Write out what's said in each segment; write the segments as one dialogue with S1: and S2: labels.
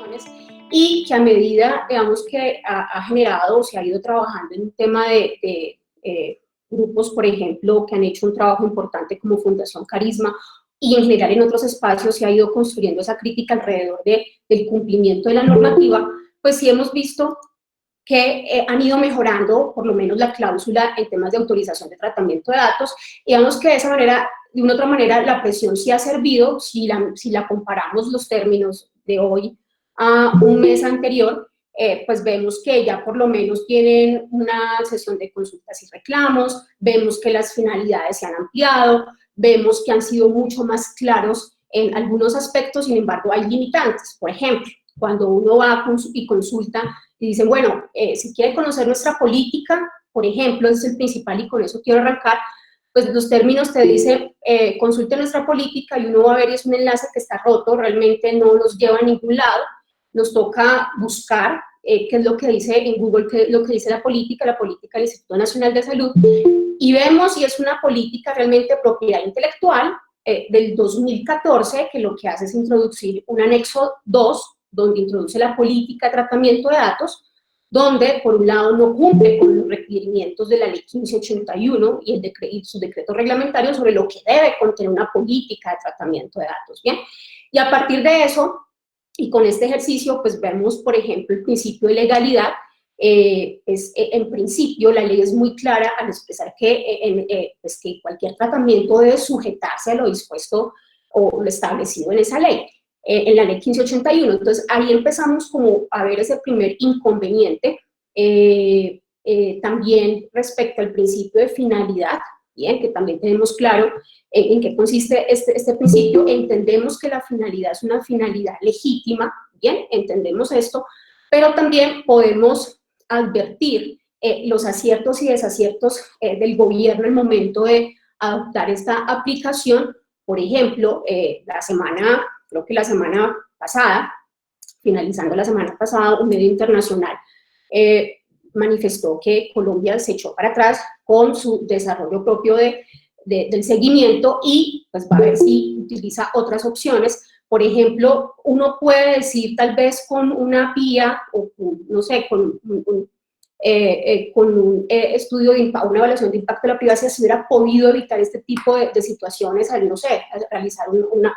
S1: condiciones, y que a medida, digamos, que ha generado o se ha ido trabajando en un tema de grupos, por ejemplo, que han hecho un trabajo importante como Fundación Carisma, y en general en otros espacios se ha ido construyendo esa crítica alrededor del cumplimiento de la normativa, pues sí hemos visto que han ido mejorando por lo menos la cláusula en temas de autorización de tratamiento de datos. Y digamos que de esa manera, de una otra manera, la presión sí ha servido, si la comparamos los términos de hoy a un mes anterior, pues vemos que ya por lo menos tienen una sesión de consultas y reclamos, vemos que las finalidades se han ampliado, vemos que han sido mucho más claros en algunos aspectos. Sin embargo, hay limitantes. Por ejemplo, cuando uno va y consulta y dicen, bueno, si quiere conocer nuestra política, por ejemplo, ese es el principal y con eso quiero arrancar, pues los términos te dicen, consulte nuestra política, y uno va a ver y es un enlace que está roto, realmente no nos lleva a ningún lado. Nos toca buscar qué es lo que dice en Google, qué es lo que dice la política del Instituto Nacional de Salud, y vemos si es una política realmente de propiedad intelectual del 2014, que lo que hace es introducir un anexo 2, donde introduce la política de tratamiento de datos, donde por un lado no cumple con los requerimientos de la ley 1581 y sus decretos reglamentarios sobre lo que debe contener una política de tratamiento de datos, ¿bien? Y a partir de eso, y con este ejercicio, pues vemos, por ejemplo, el principio de legalidad. En principio, la ley es muy clara al expresar que, pues que cualquier tratamiento debe sujetarse a lo dispuesto o lo establecido en esa ley, en la ley 1581. Entonces, ahí empezamos como a ver ese primer inconveniente. También respecto al principio de finalidad, bien, que también tenemos claro en qué consiste este principio. Entendemos que la finalidad es una finalidad legítima, bien, entendemos esto, pero también podemos advertir los aciertos y desaciertos del gobierno en el momento de adoptar esta aplicación. Por ejemplo, creo que la semana pasada, finalizando la semana pasada, un medio internacional manifestó que Colombia se echó para atrás con su desarrollo propio del seguimiento, y pues va a ver si utiliza otras opciones. Por ejemplo, uno puede decir tal vez con una PIA o no sé, con un estudio de impacto, una evaluación de impacto de la privacidad, se hubiera podido evitar este tipo de situaciones al, no sé, realizar un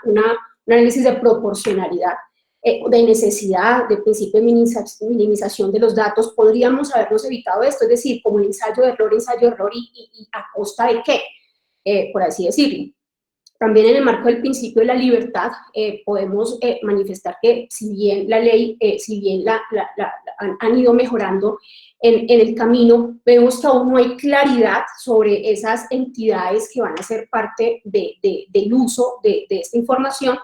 S1: análisis de proporcionalidad, de necesidad, de principio de minimización de los datos. Podríamos habernos evitado esto, es decir, como un ensayo de error, y a costa de qué, por así decirlo. También en el marco del principio de la libertad, podemos manifestar que si bien la ley, si bien han ido mejorando en el camino, vemos que aún no hay claridad sobre esas entidades que van a ser parte del uso de esta información.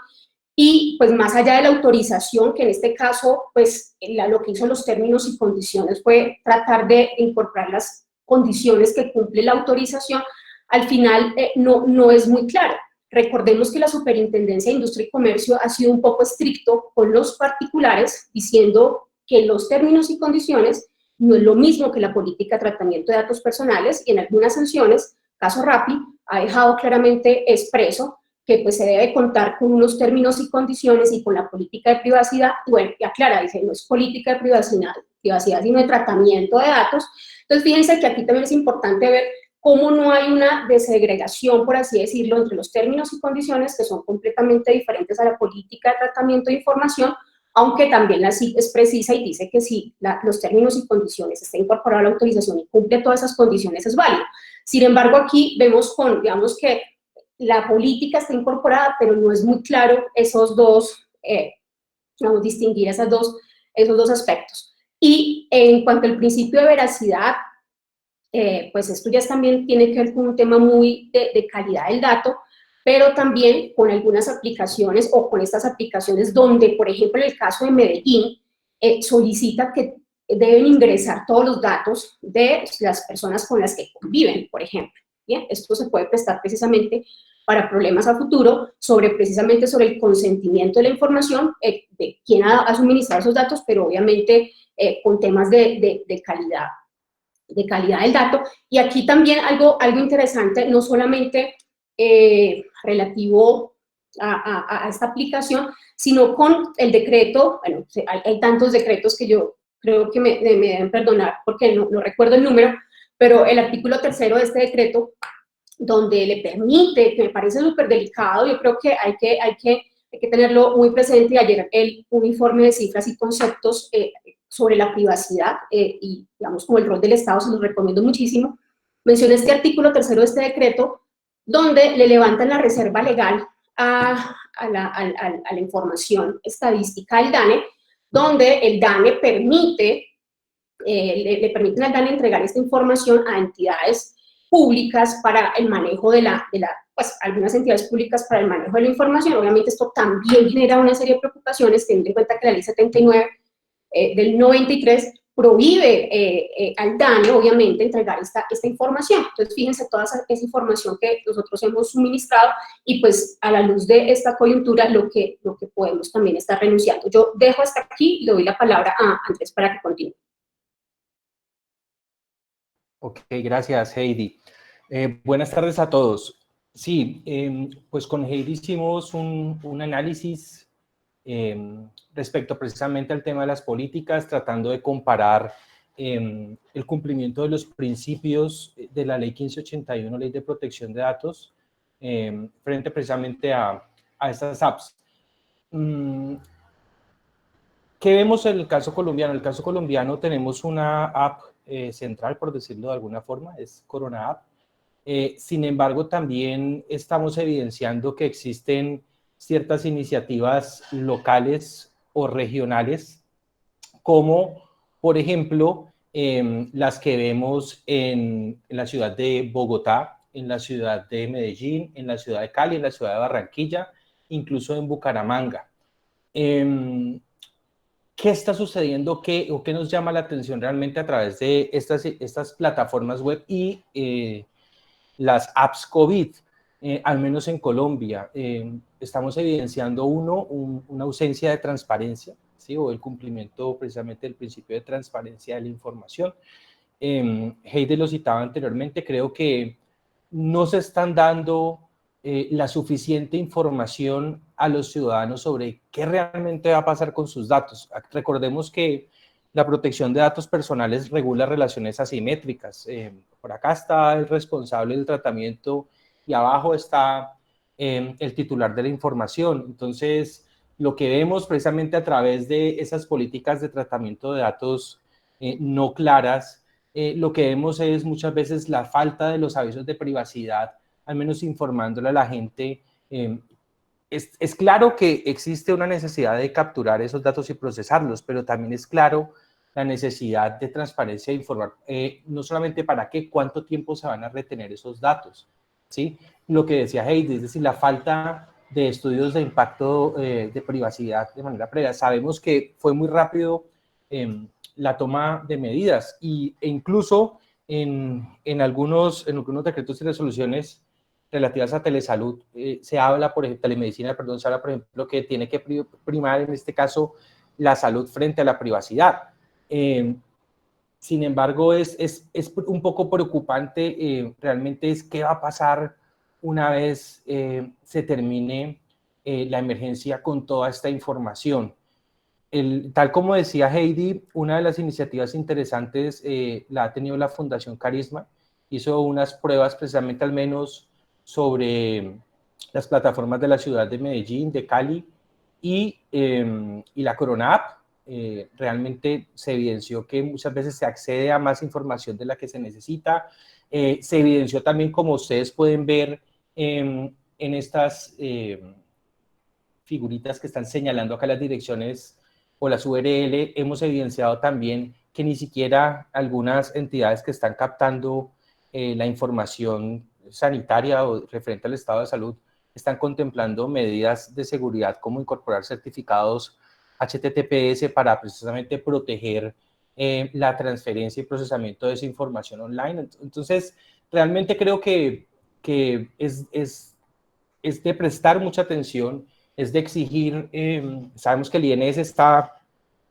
S1: Y pues más allá de la autorización, que en este caso, pues lo que hizo los términos y condiciones fue tratar de incorporar las condiciones que cumple la autorización, al final no es muy claro. Recordemos que la Superintendencia de Industria y Comercio ha sido un poco estricto con los particulares, diciendo que los términos y condiciones no es lo mismo que la política de tratamiento de datos personales, y en algunas sanciones, caso Rappi, ha dejado claramente expreso que pues se debe contar con unos términos y condiciones y con la política de privacidad. Y bueno, ya aclara, dice, no es política de privacidad, sino de tratamiento de datos. Entonces, fíjense que aquí también es importante ver cómo no hay una desegregación, por así decirlo, entre los términos y condiciones, que son completamente diferentes a la política de tratamiento de información, aunque también la CIP es precisa y dice que si los términos y condiciones está incorporada a la autorización y cumple todas esas condiciones, es válido. Sin embargo, aquí vemos digamos que la política está incorporada, pero no es muy claro esos dos, vamos a distinguir esos dos aspectos. Y en cuanto al principio de veracidad, pues esto ya también tiene que ver con un tema muy de calidad del dato, pero también con algunas aplicaciones, o con estas aplicaciones donde, por ejemplo, en el caso de Medellín, solicita que deben ingresar todos los datos de las personas con las que conviven, por ejemplo. Bien, esto se puede prestar precisamente para problemas a futuro, precisamente sobre el consentimiento de la información, de quién ha suministrado esos datos, pero obviamente con temas de calidad del dato. Y aquí también algo interesante, no solamente relativo a esta aplicación, sino con el decreto. Bueno, hay tantos decretos que yo creo que me deben perdonar porque no recuerdo el número, pero el artículo 3º de este decreto, donde le permite, que me parece súper delicado, yo creo que hay que tenerlo muy presente. Y ayer un informe de cifras y conceptos sobre la privacidad y, digamos, como el rol del Estado, se los recomiendo muchísimo. Menciona este artículo 3º de este decreto, donde le levantan la reserva legal a la información estadística al DANE, donde el DANE permite, le permiten al DANE entregar esta información a entidades públicas para el manejo pues algunas entidades públicas para el manejo de la información. Obviamente esto también genera una serie de preocupaciones, teniendo en cuenta que la ley 79 del 93 prohíbe al DANE, obviamente, entregar esta información. Entonces, fíjense toda esa información que nosotros hemos suministrado y, pues, a la luz de esta coyuntura, lo que podemos también estar renunciando. Yo dejo hasta aquí y le doy la palabra a Andrés para que continúe.
S2: Ok, gracias, Heidi. Buenas tardes a todos. Sí, pues con Heidi hicimos un análisis respecto precisamente al tema de las políticas, tratando de comparar el cumplimiento de los principios de la Ley 1581, Ley de Protección de Datos, frente precisamente a estas apps. ¿Qué vemos en el caso colombiano? En el caso colombiano tenemos una app central, por decirlo de alguna forma, es Corona App. Sin embargo, también estamos evidenciando que existen ciertas iniciativas locales o regionales, como, por ejemplo, las que vemos en la ciudad de Bogotá, en la ciudad de Medellín, en la ciudad de Cali, en la ciudad de Barranquilla, incluso en Bucaramanga. ¿Qué está sucediendo o qué nos llama la atención realmente a través de estas plataformas web y las apps COVID? Al menos en Colombia, estamos evidenciando una ausencia de transparencia, ¿sí? O el cumplimiento precisamente del principio de transparencia de la información. Heidi lo citaba anteriormente, creo que no se están dando la suficiente información a los ciudadanos sobre qué realmente va a pasar con sus datos. Recordemos que la protección de datos personales regula relaciones asimétricas. Por acá está el responsable del tratamiento y abajo está el titular de la información. Entonces, lo que vemos precisamente a través de esas políticas de tratamiento de datos no claras, lo que vemos es muchas veces la falta de los avisos de privacidad, al menos informándole a la gente. Es claro que existe una necesidad de capturar esos datos y procesarlos, pero también es claro la necesidad de transparencia de informar, no solamente para qué, cuánto tiempo se van a retener esos datos, ¿sí? Lo que decía Heidi, es decir, la falta de estudios de impacto de privacidad de manera previa. Sabemos que fue muy rápido la toma de medidas e incluso en algunos decretos y resoluciones relativas a telesalud, se habla, por ejemplo, telemedicina, perdón, se habla, por ejemplo, que tiene que primar en este caso la salud frente a la privacidad. Sin embargo, es un poco preocupante, realmente es qué va a pasar una vez se termine la emergencia con toda esta información. Tal como decía Heidi, una de las iniciativas interesantes la ha tenido la Fundación Carisma, hizo unas pruebas precisamente al menos sobre las plataformas de la ciudad de Medellín, de Cali y la Corona App. Realmente se evidenció que muchas veces se accede a más información de la que se necesita. Se evidenció también, como ustedes pueden ver en estas figuritas que están señalando acá las direcciones o las URL, hemos evidenciado también que ni siquiera algunas entidades que están captando la información sanitaria o referente al estado de salud están contemplando medidas de seguridad como incorporar certificados HTTPS para precisamente proteger la transferencia y procesamiento de esa información online. Entonces, realmente creo que es de prestar mucha atención, es de exigir, sabemos que el INS está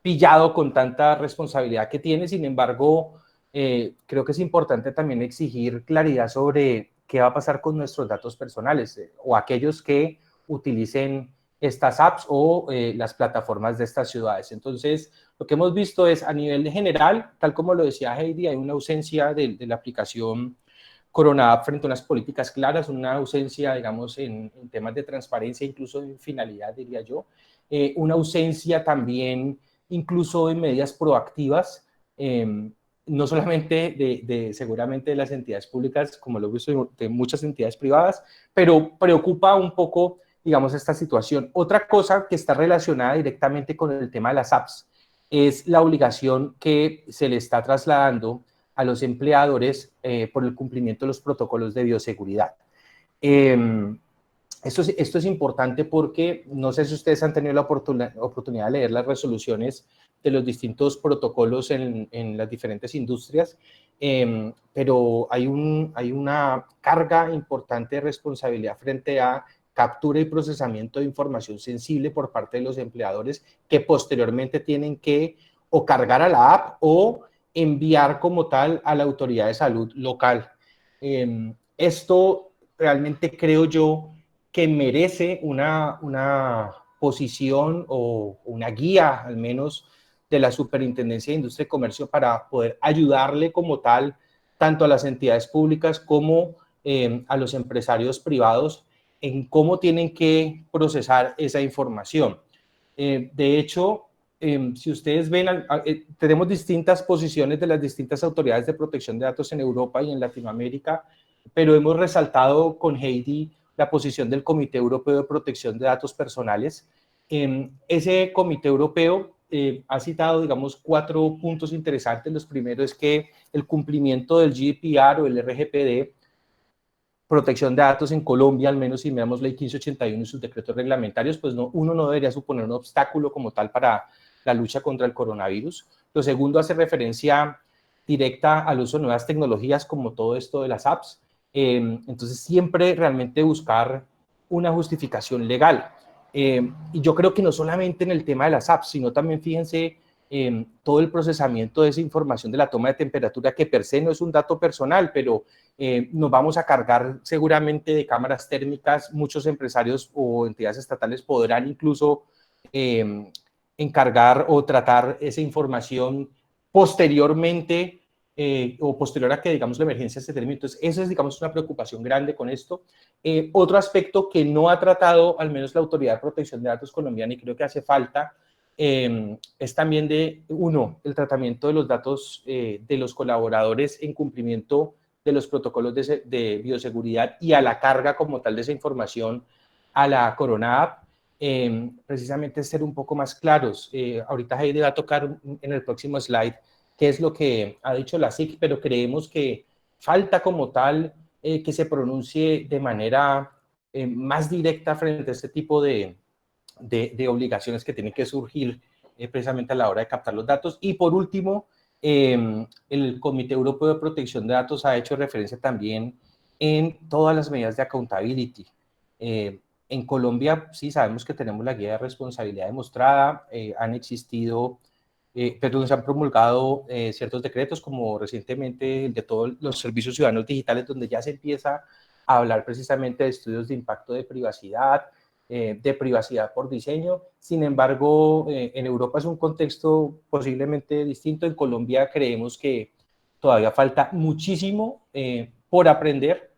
S2: pillado con tanta responsabilidad que tiene, sin embargo, creo que es importante también exigir claridad sobre qué va a pasar con nuestros datos personales o aquellos que utilicen estas apps o las plataformas de estas ciudades. Entonces, lo que hemos visto es a nivel general, tal como lo decía Heidi, hay una ausencia de la aplicación Corona App frente a unas políticas claras, una ausencia, digamos, en temas de transparencia, incluso en finalidad, diría yo, una ausencia también incluso en medidas proactivas, no solamente seguramente de las entidades públicas, como lo he visto de muchas entidades privadas, pero preocupa un poco, digamos, esta situación. Otra cosa que está relacionada directamente con el tema de las apps es la obligación que se le está trasladando a los empleadores por el cumplimiento de los protocolos de bioseguridad. Esto es importante porque no sé si ustedes han tenido la oportunidad de leer las resoluciones de los distintos protocolos en las diferentes industrias, pero hay una carga importante de responsabilidad frente a captura y procesamiento de información sensible por parte de los empleadores que posteriormente tienen que o cargar a la app o enviar como tal a la autoridad de salud local. Esto realmente creo yo que merece una posición o una guía, al menos, de la Superintendencia de Industria y Comercio para poder ayudarle como tal, tanto a las entidades públicas como a los empresarios privados en cómo tienen que procesar esa información. De hecho, si ustedes ven, tenemos distintas posiciones de las distintas autoridades de protección de datos en Europa y en Latinoamérica, pero hemos resaltado con Heidi la posición del Comité Europeo de Protección de Datos Personales. Ese Comité Europeo ha citado, digamos, 4 puntos interesantes. Los primeros es que el cumplimiento del GDPR o el RGPD, protección de datos en Colombia, al menos si miramos Ley 1581 y sus decretos reglamentarios, pues uno no debería suponer un obstáculo como tal para la lucha contra el coronavirus. Lo segundo hace referencia directa al uso de nuevas tecnologías como todo esto de las apps. Entonces siempre realmente buscar una justificación legal. Y yo creo que no solamente en el tema de las apps, sino también fíjense todo el procesamiento de esa información de la toma de temperatura, que per se no es un dato personal, pero nos vamos a cargar seguramente de cámaras térmicas. Muchos empresarios o entidades estatales podrán incluso encargar o tratar esa información posteriormente o posterior a que, digamos, la emergencia se termine. Entonces, eso es, digamos, una preocupación grande con esto. Otro aspecto que no ha tratado, al menos la Autoridad de Protección de Datos colombiana, y creo que hace falta, es también el tratamiento de los datos de los colaboradores en cumplimiento de los protocolos de bioseguridad y a la carga como tal de esa información a la Corona App, precisamente ser un poco más claros. Ahorita Heidi va a tocar en el próximo slide qué es lo que ha dicho la SIC, pero creemos que falta como tal que se pronuncie de manera más directa frente a este tipo de obligaciones que tienen que surgir precisamente a la hora de captar los datos. Y por último, el Comité Europeo de Protección de Datos ha hecho referencia también en todas las medidas de accountability. En Colombia sí sabemos que tenemos la guía de responsabilidad demostrada, han existido, pero se han promulgado ciertos decretos, como recientemente el de todos los servicios ciudadanos digitales, donde ya se empieza a hablar precisamente de estudios de impacto de privacidad por diseño. Sin embargo, en Europa es un contexto posiblemente distinto. En Colombia creemos que todavía falta muchísimo por aprender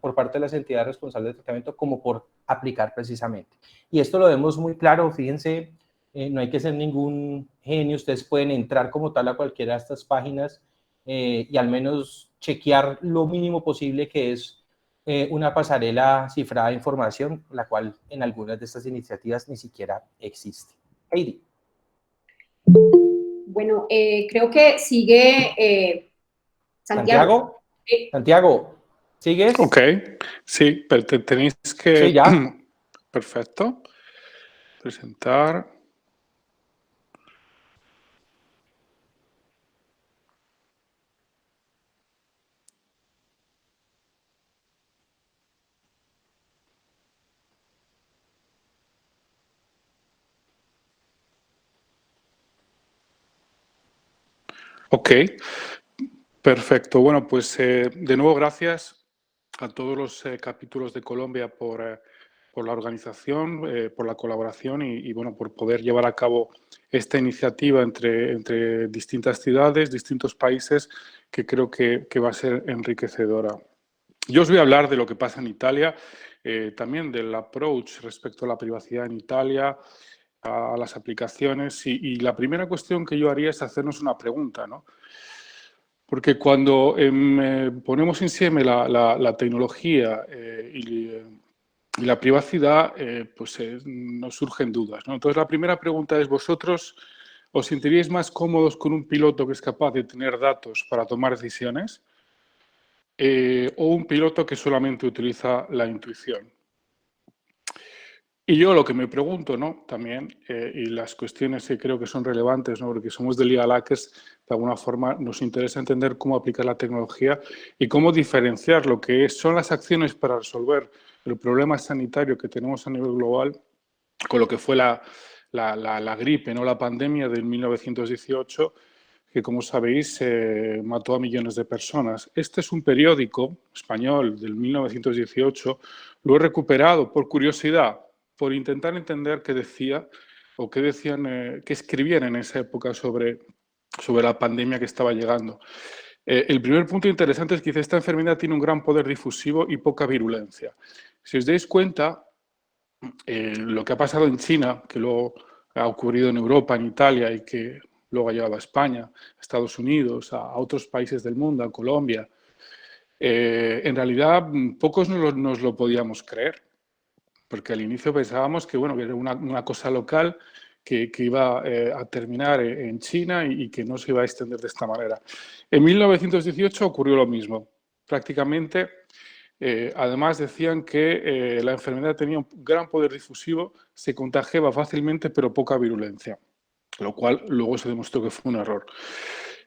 S2: por parte de las entidades responsables del tratamiento como por aplicar precisamente. Y esto lo vemos muy claro, fíjense, no hay que ser ningún genio, ustedes pueden entrar como tal a cualquiera de estas páginas y al menos chequear lo mínimo posible, que es una pasarela cifrada de información, la cual en algunas de estas iniciativas ni siquiera existe. Heidi.
S1: Bueno, creo que sigue Santiago.
S2: Santiago, ¿sigues?
S3: Ok, sí, pero tenéis que...
S2: Sí, ya.
S3: Perfecto. Presentar. Ok, perfecto. Bueno, pues de nuevo gracias a todos los capítulos de Colombia por por la organización, por la colaboración y, bueno, por poder llevar a cabo esta iniciativa entre distintas ciudades, distintos países, que creo que va a ser enriquecedora. Yo os voy a hablar de lo que pasa en Italia, también del approach respecto a la privacidad en Italia, a las aplicaciones, y la primera cuestión que yo haría es hacernos una pregunta, ¿no? Porque cuando ponemos insieme la tecnología y la privacidad, pues nos surgen dudas, ¿no? Entonces, la primera pregunta es, ¿vosotros os sentiríais más cómodos con un piloto que es capaz de tener datos para tomar decisiones o un piloto que solamente utiliza la intuición? Y yo lo que me pregunto, ¿no? También, y las cuestiones que creo que son relevantes, ¿no? Porque somos de Legal Hackers, de alguna forma nos interesa entender cómo aplicar la tecnología y cómo diferenciar lo que son las acciones para resolver el problema sanitario que tenemos a nivel global con lo que fue la gripe, ¿no? La pandemia del 1918, que como sabéis mató a millones de personas. Este es un periódico español del 1918, lo he recuperado por curiosidad, por intentar entender qué decía o qué decían, qué escribían en esa época sobre la pandemia que estaba llegando. El primer punto interesante es que dice, esta enfermedad tiene un gran poder difusivo y poca virulencia. Si os dais cuenta, lo que ha pasado en China, que luego ha ocurrido en Europa, en Italia y que luego ha llegado a España, a Estados Unidos, a otros países del mundo, a Colombia, en realidad pocos nos lo podíamos creer, porque al inicio pensábamos que, bueno, que era una cosa local que iba a terminar en China y que no se iba a extender de esta manera. En 1918 ocurrió lo mismo. Prácticamente, además decían que la enfermedad tenía un gran poder difusivo, se contagiaba fácilmente pero poca virulencia, lo cual luego se demostró que fue un error.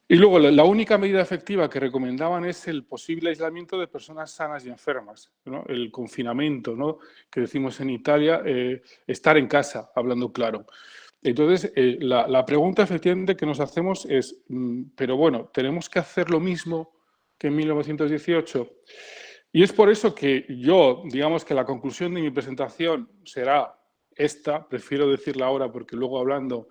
S3: Y luego la única medida efectiva que recomendaban es el posible aislamiento de personas sanas y enfermas, ¿no? El confinamiento, ¿no? Que decimos en Italia, estar en casa, hablando claro. Entonces, la pregunta efectivamente que nos hacemos es, pero bueno, ¿tenemos que hacer lo mismo que en 1918? Y es por eso que yo, digamos que la conclusión de mi presentación será esta, prefiero decirla ahora porque luego hablando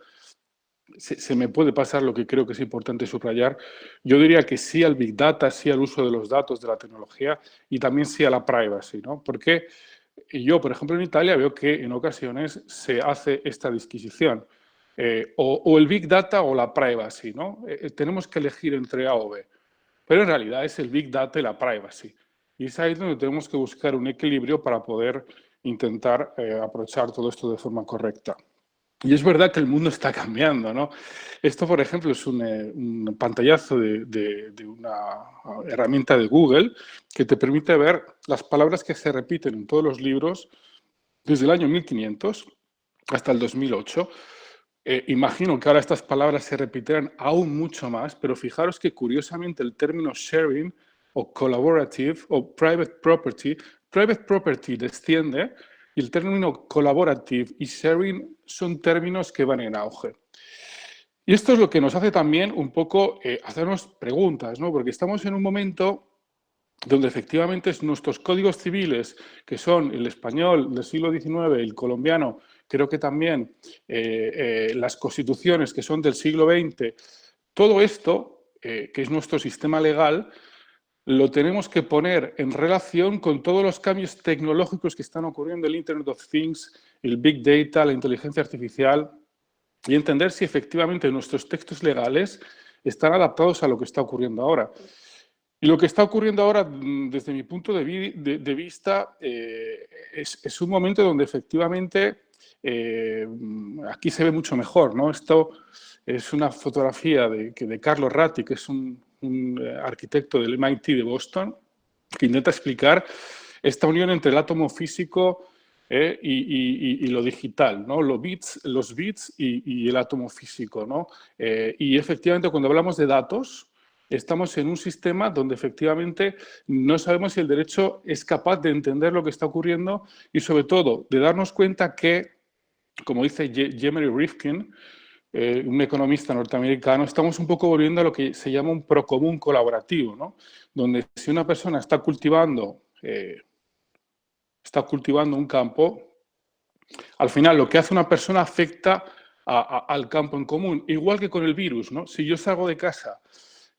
S3: se me puede pasar lo que creo que es importante subrayar. Yo diría que sí al Big Data, sí al uso de los datos, de la tecnología y también sí a la privacy, ¿no? Porque yo, por ejemplo, en Italia veo que en ocasiones se hace esta disquisición. O el Big Data o la privacy, ¿no? Tenemos que elegir entre A o B. Pero en realidad es el Big Data y la privacy. Y es ahí donde tenemos que buscar un equilibrio para poder intentar aprovechar todo esto de forma correcta. Y es verdad que el mundo está cambiando, ¿no? Esto, por ejemplo, es un pantallazo de una herramienta de Google que te permite ver las palabras que se repiten en todos los libros desde el año 1500 hasta el 2008. Imagino que ahora estas palabras se repetirán aún mucho más, pero fijaros que curiosamente el término sharing o collaborative o private property desciende y el término collaborative y sharing son términos que van en auge. Y esto es lo que nos hace también un poco hacernos preguntas, ¿no? Porque estamos en un momento donde efectivamente nuestros códigos civiles, que son el español del siglo XIX, el colombiano, creo que también las constituciones que son del siglo XX, todo esto, que es nuestro sistema legal, lo tenemos que poner en relación con todos los cambios tecnológicos que están ocurriendo, el Internet of Things, el Big Data, la inteligencia artificial, y entender si efectivamente nuestros textos legales están adaptados a lo que está ocurriendo ahora. Y lo que está ocurriendo ahora, desde mi punto de vista, es un momento donde efectivamente aquí se ve mucho mejor, ¿no? Esto es una fotografía de Carlo Ratti, que es un arquitecto del MIT de Boston, que intenta explicar esta unión entre el átomo físico y lo digital, ¿no? Los bits y el átomo físico, ¿no? Y efectivamente, cuando hablamos de datos, estamos en un sistema donde efectivamente no sabemos si el derecho es capaz de entender lo que está ocurriendo y sobre todo de darnos cuenta que, como dice Jeremy Rifkin, un economista norteamericano, estamos un poco volviendo a lo que se llama un procomún colaborativo, ¿no? Donde si una persona está cultivando un campo, al final lo que hace una persona afecta al campo en común, igual que con el virus, ¿no? Si yo salgo de casa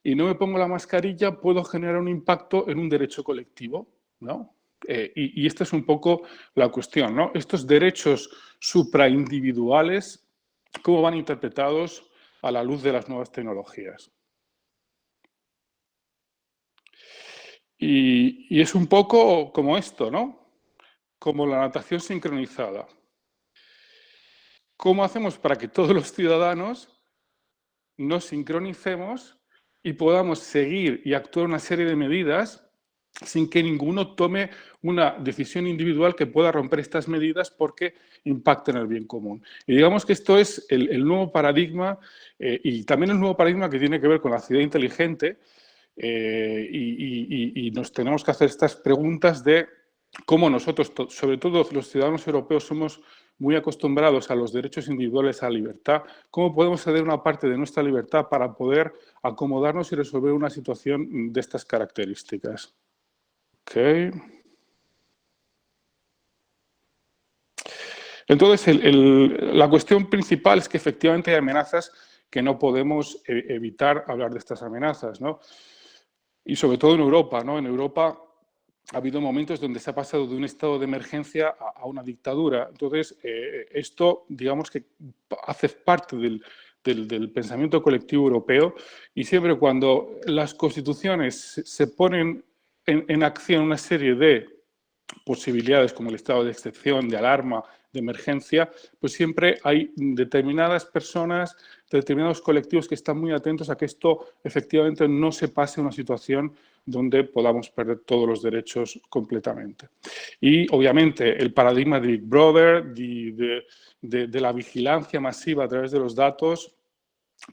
S3: y no me pongo la mascarilla, puedo generar un impacto en un derecho colectivo, ¿no? Y esta es un poco la cuestión, ¿no? Estos derechos supraindividuales, ¿cómo van interpretados a la luz de las nuevas tecnologías? Y es un poco como esto, ¿no? Como la natación sincronizada. ¿Cómo hacemos para que todos los ciudadanos nos sincronicemos y podamos seguir y actuar una serie de medidas sin que ninguno tome una decisión individual que pueda romper estas medidas porque impacten el bien común? Y digamos que esto es el nuevo paradigma y también el nuevo paradigma que tiene que ver con la ciudad inteligente y nos tenemos que hacer estas preguntas de cómo nosotros, sobre todo los ciudadanos europeos, somos muy acostumbrados a los derechos individuales, a la libertad. ¿Cómo podemos ceder una parte de nuestra libertad para poder acomodarnos y resolver una situación de estas características? Okay. Entonces, la cuestión principal es que efectivamente hay amenazas que no podemos evitar hablar de estas amenazas, ¿no? Y sobre todo en Europa, ¿no? En Europa ha habido momentos donde se ha pasado de un estado de emergencia a una dictadura. Entonces, esto, digamos que hace parte del pensamiento colectivo europeo y siempre cuando las constituciones se ponen en acción una serie de posibilidades como el estado de excepción, de alarma, de emergencia, pues siempre hay determinadas personas, determinados colectivos que están muy atentos a que esto efectivamente no se pase a una situación donde podamos perder todos los derechos completamente. Y obviamente el paradigma de Big Brother, de la vigilancia masiva a través de los datos,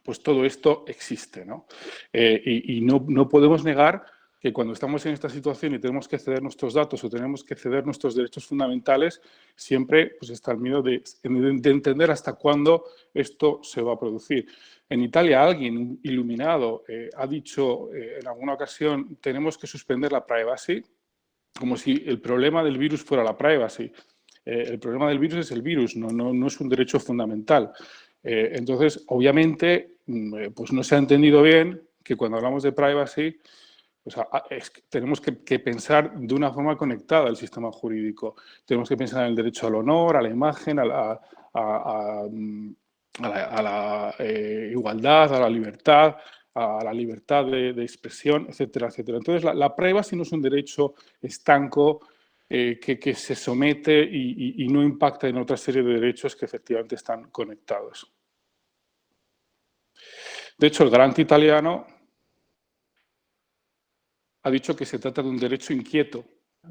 S3: pues todo esto existe, ¿no? Y no podemos negar que cuando estamos en esta situación y tenemos que ceder nuestros datos o tenemos que ceder nuestros derechos fundamentales, siempre pues, está el miedo de entender hasta cuándo esto se va a producir. En Italia alguien iluminado ha dicho en alguna ocasión tenemos que suspender la privacy, como si el problema del virus fuera la privacy. El problema del virus es el virus, no es un derecho fundamental. Entonces, obviamente, pues no se ha entendido bien que cuando hablamos de privacy, pues tenemos que pensar de una forma conectada el sistema jurídico. Tenemos que pensar en el derecho al honor, a la imagen, a la igualdad, a la libertad de expresión, etcétera, etcétera. Entonces, la privacy no es un derecho estanco que se somete y no impacta en otra serie de derechos que efectivamente están conectados. De hecho, el garante italiano ha dicho que se trata de un derecho inquieto.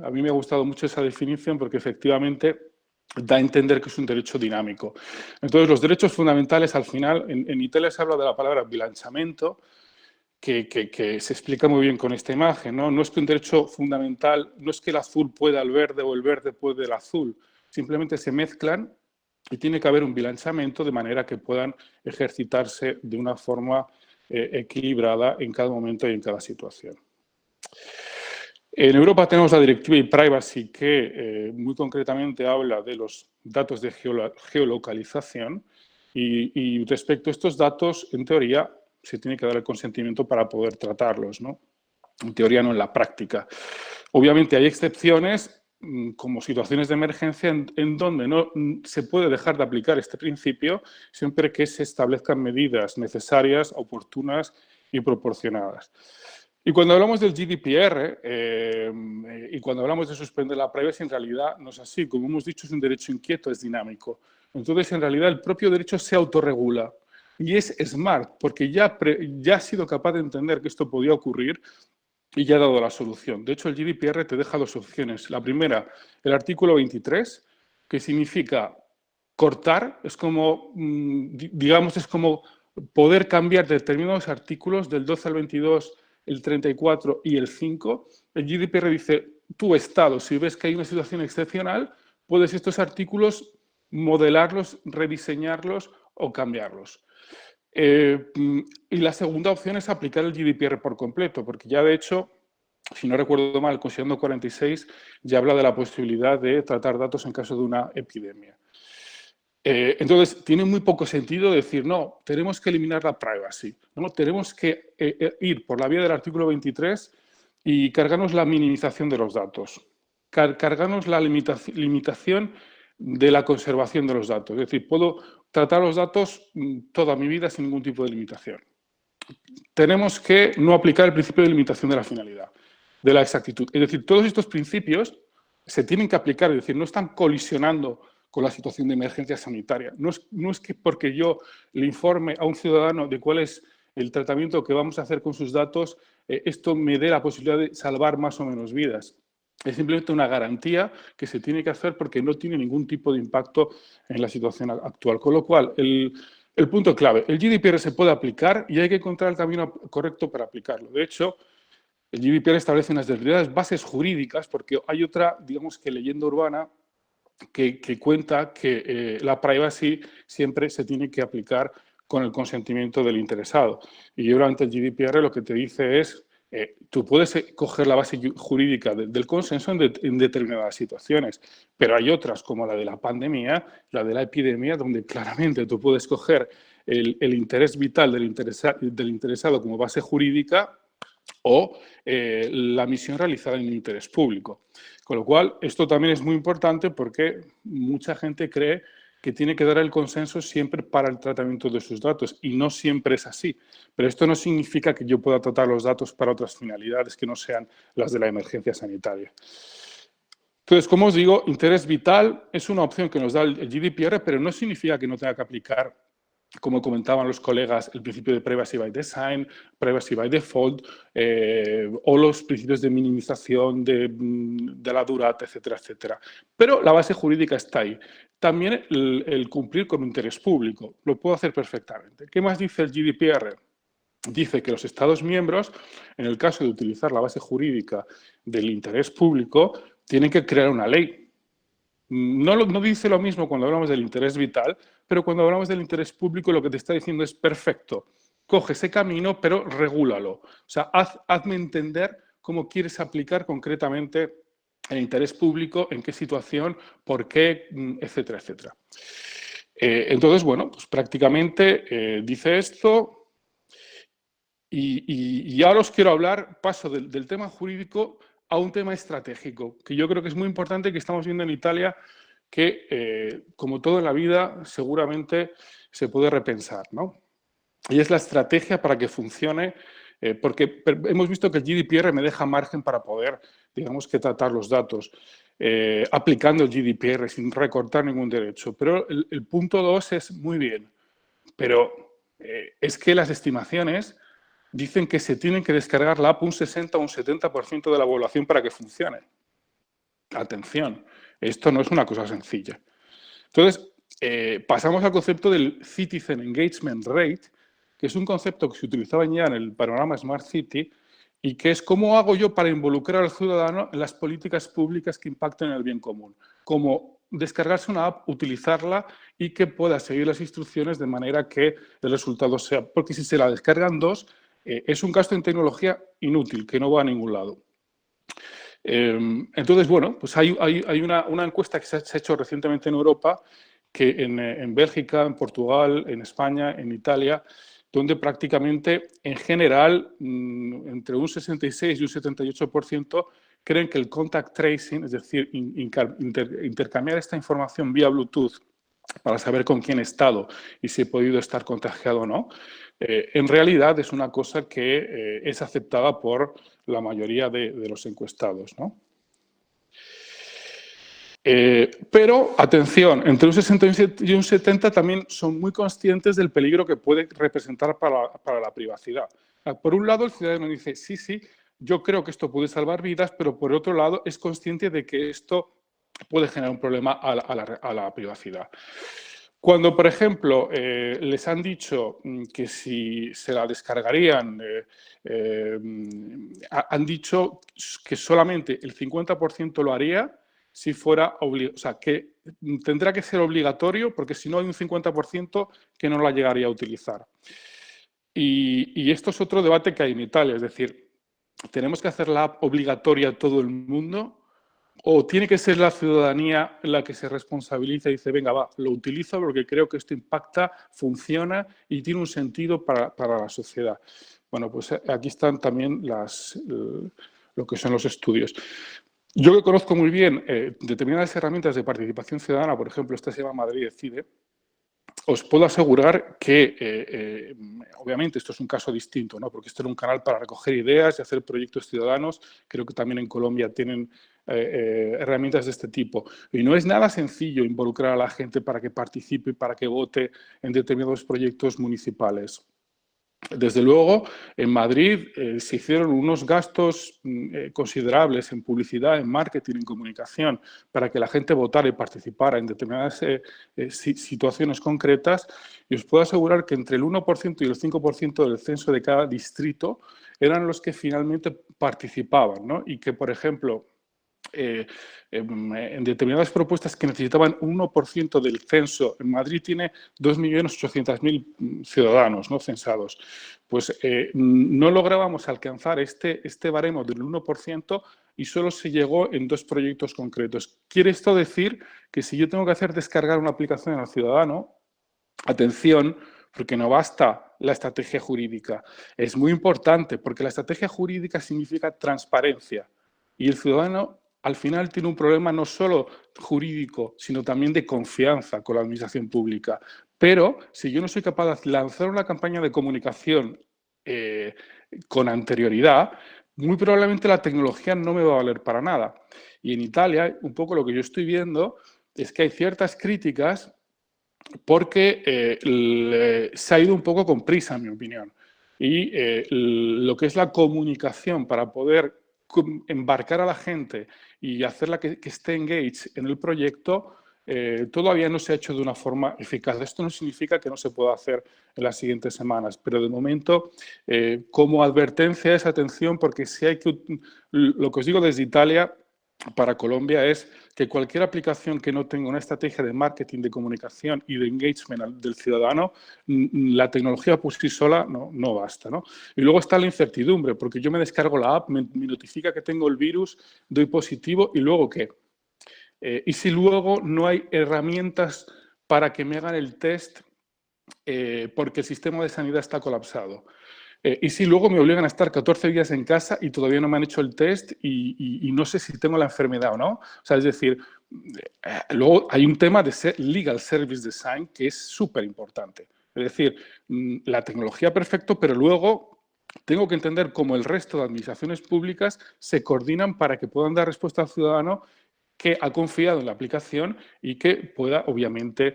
S3: A mí me ha gustado mucho esa definición porque efectivamente da a entender que es un derecho dinámico. Entonces, los derechos fundamentales, al final, en Italia se habla de la palabra bilanciamiento, que se explica muy bien con esta imagen, ¿no? No es que un derecho fundamental, no es que el azul pueda al verde o el verde puede el azul, simplemente se mezclan y tiene que haber un bilanciamiento de manera que puedan ejercitarse de una forma equilibrada en cada momento y en cada situación. En Europa tenemos la Directiva e-Privacy que muy concretamente habla de los datos de geolocalización y respecto a estos datos, en teoría, se tiene que dar el consentimiento para poder tratarlos, ¿no? En teoría, no en la práctica. Obviamente hay excepciones como situaciones de emergencia en donde no se puede dejar de aplicar este principio siempre que se establezcan medidas necesarias, oportunas y proporcionadas. Y cuando hablamos del GDPR y cuando hablamos de suspender la privacy, en realidad no es así. Como hemos dicho, es un derecho inquieto, es dinámico. Entonces, en realidad, el propio derecho se autorregula y es smart porque ya ha sido capaz de entender que esto podía ocurrir y ya ha dado la solución. De hecho, el GDPR te deja dos opciones. La primera, el artículo 23, que significa cortar, es como, digamos, es como poder cambiar determinados artículos del 12 al 22, el 34 y el 5. El GDPR dice, tu Estado, si ves que hay una situación excepcional, puedes estos artículos modelarlos, rediseñarlos o cambiarlos. Y la segunda opción es aplicar el GDPR por completo, porque ya de hecho, si no recuerdo mal, el Constitución 46 ya habla de la posibilidad de tratar datos en caso de una epidemia. Entonces, tiene muy poco sentido decir, no, tenemos que eliminar la privacy, ¿no? Tenemos que ir por la vía del artículo 23 y cargarnos la minimización de los datos, cargarnos la limitación de la conservación de los datos. Es decir, puedo tratar los datos toda mi vida sin ningún tipo de limitación. Tenemos que no aplicar el principio de limitación de la finalidad, de la exactitud. Es decir, todos estos principios se tienen que aplicar, es decir, no están colisionando con la situación de emergencia sanitaria. No es que porque yo le informe a un ciudadano de cuál es el tratamiento que vamos a hacer con sus datos, esto me dé la posibilidad de salvar más o menos vidas. Es simplemente una garantía que se tiene que hacer porque no tiene ningún tipo de impacto en la situación actual. Con lo cual, el punto clave, el GDPR se puede aplicar y hay que encontrar el camino correcto para aplicarlo. De hecho, el GDPR establece unas determinadas bases jurídicas porque hay otra, digamos que leyenda urbana que cuenta que la privacy siempre se tiene que aplicar con el consentimiento del interesado. Y obviamente el GDPR lo que te dice es, tú puedes coger la base jurídica del consenso en determinadas situaciones, pero hay otras como la de la pandemia, la de la epidemia, donde claramente tú puedes coger el interés vital del interesado como base jurídica o la misión realizada en el interés público. Con lo cual, esto también es muy importante porque mucha gente cree que tiene que dar el consenso siempre para el tratamiento de sus datos y no siempre es así. Pero esto no significa que yo pueda tratar los datos para otras finalidades que no sean las de la emergencia sanitaria. Entonces, como os digo, interés vital es una opción que nos da el GDPR, pero no significa que no tenga que aplicar, como comentaban los colegas, el principio de privacy by design, privacy by default, o los principios de minimización de la durata, etcétera, etcétera. Pero la base jurídica está ahí. También el cumplir con interés público. Lo puedo hacer perfectamente. ¿Qué más dice el GDPR? Dice que los Estados miembros, en el caso de utilizar la base jurídica del interés público, tienen que crear una ley. No dice lo mismo cuando hablamos del interés vital, pero cuando hablamos del interés público lo que te está diciendo es perfecto. Coge ese camino, pero regúlalo. O sea, hazme entender cómo quieres aplicar concretamente el interés público, en qué situación, por qué, etcétera, etcétera. Entonces, bueno, pues prácticamente dice esto. Y ahora os quiero hablar, paso del tema jurídico a un tema estratégico, que yo creo que es muy importante, que estamos viendo en Italia, que, como todo en la vida, seguramente se puede repensar, ¿no? Y es la estrategia para que funcione, porque hemos visto que el GDPR me deja margen para poder, digamos, que tratar los datos, aplicando el GDPR sin recortar ningún derecho. Pero el punto 2 es muy bien, pero es que las estimaciones dicen que se tienen que descargar la app un 60 o un 70% de la población para que funcione. Atención, esto no es una cosa sencilla. Entonces, pasamos al concepto del Citizen Engagement Rate, que es un concepto que se utilizaba ya en el panorama Smart City y que es cómo hago yo para involucrar al ciudadano en las políticas públicas que impacten en el bien común. Como descargarse una app, utilizarla y que pueda seguir las instrucciones de manera que el resultado sea. Porque si se la descargan dos, es un gasto en tecnología inútil, que no va a ningún lado. Entonces, bueno, pues hay una encuesta que se ha hecho recientemente en Europa, que en Bélgica, en Portugal, en España, en Italia, donde prácticamente, en general, entre un 66 y un 78% creen que el contact tracing, es decir, intercambiar esta información vía Bluetooth para saber con quién he estado y si he podido estar contagiado o no, en realidad es una cosa que es aceptada por la mayoría de los encuestados, ¿no? Pero, atención, entre un 67 y un 70 también son muy conscientes del peligro que puede representar para la privacidad. Por un lado, el ciudadano dice, sí, yo creo que esto puede salvar vidas, pero por otro lado es consciente de que esto puede generar un problema a la privacidad. Cuando, por ejemplo, les han dicho que si se la descargarían, han dicho que solamente el 50% lo haría si fuera obligatorio, o sea, que tendrá que ser obligatorio porque si no hay un 50% que no la llegaría a utilizar. Y esto es otro debate que hay en Italia, es decir, ¿tenemos que hacer la app obligatoria a todo el mundo o tiene que ser la ciudadanía la que se responsabiliza y dice, venga, va, lo utilizo porque creo que esto impacta, funciona y tiene un sentido para la sociedad? Bueno, pues aquí están también lo que son los estudios. Yo que conozco muy bien determinadas herramientas de participación ciudadana, por ejemplo, esta se llama Madrid Decide, os puedo asegurar que, obviamente, esto es un caso distinto, ¿no? Porque esto era un canal para recoger ideas y hacer proyectos ciudadanos. Creo que también en Colombia tienen herramientas de este tipo. Y no es nada sencillo involucrar a la gente para que participe, para que vote en determinados proyectos municipales. Desde luego, en Madrid se hicieron unos gastos considerables en publicidad, en marketing, en comunicación, para que la gente votara y participara en determinadas situaciones concretas. Y os puedo asegurar que entre el 1% y el 5% del censo de cada distrito eran los que finalmente participaban, ¿no? Y que, por ejemplo, en determinadas propuestas que necesitaban 1% del censo, en Madrid tiene 2.800.000 ciudadanos no censados, pues no lográbamos alcanzar este baremo del 1% y solo se llegó en 2 proyectos concretos. ¿Quiere esto decir que si yo tengo que hacer descargar una aplicación al ciudadano, atención, porque no basta la estrategia jurídica, es muy importante porque la estrategia jurídica significa transparencia y el ciudadano al final tiene un problema no solo jurídico, sino también de confianza con la administración pública. Pero si yo no soy capaz de lanzar una campaña de comunicación con anterioridad, muy probablemente la tecnología no me va a valer para nada. Y en Italia, un poco lo que yo estoy viendo es que hay ciertas críticas porque se ha ido un poco con prisa, en mi opinión. Y lo que es la comunicación para poder embarcar a la gente y hacerla que esté engaged en el proyecto, todavía no se ha hecho de una forma eficaz. Esto no significa que no se pueda hacer en las siguientes semanas, pero de momento, como advertencia es atención, porque si hay que, lo que os digo desde Italia, para Colombia es que cualquier aplicación que no tenga una estrategia de marketing, de comunicación y de engagement del ciudadano, la tecnología por sí sola no basta, ¿no? Y luego está la incertidumbre, porque yo me descargo la app, me notifica que tengo el virus, doy positivo, ¿y luego qué? Y si luego no hay herramientas para que me hagan el test porque el sistema de sanidad está colapsado. Y si luego me obligan a estar 14 días en casa y todavía no me han hecho el test y no sé si tengo la enfermedad o no. O sea, es decir, luego hay un tema de legal service design que es súper importante. Es decir, la tecnología perfecto, pero luego tengo que entender cómo el resto de administraciones públicas se coordinan para que puedan dar respuesta al ciudadano que ha confiado en la aplicación y que pueda, obviamente,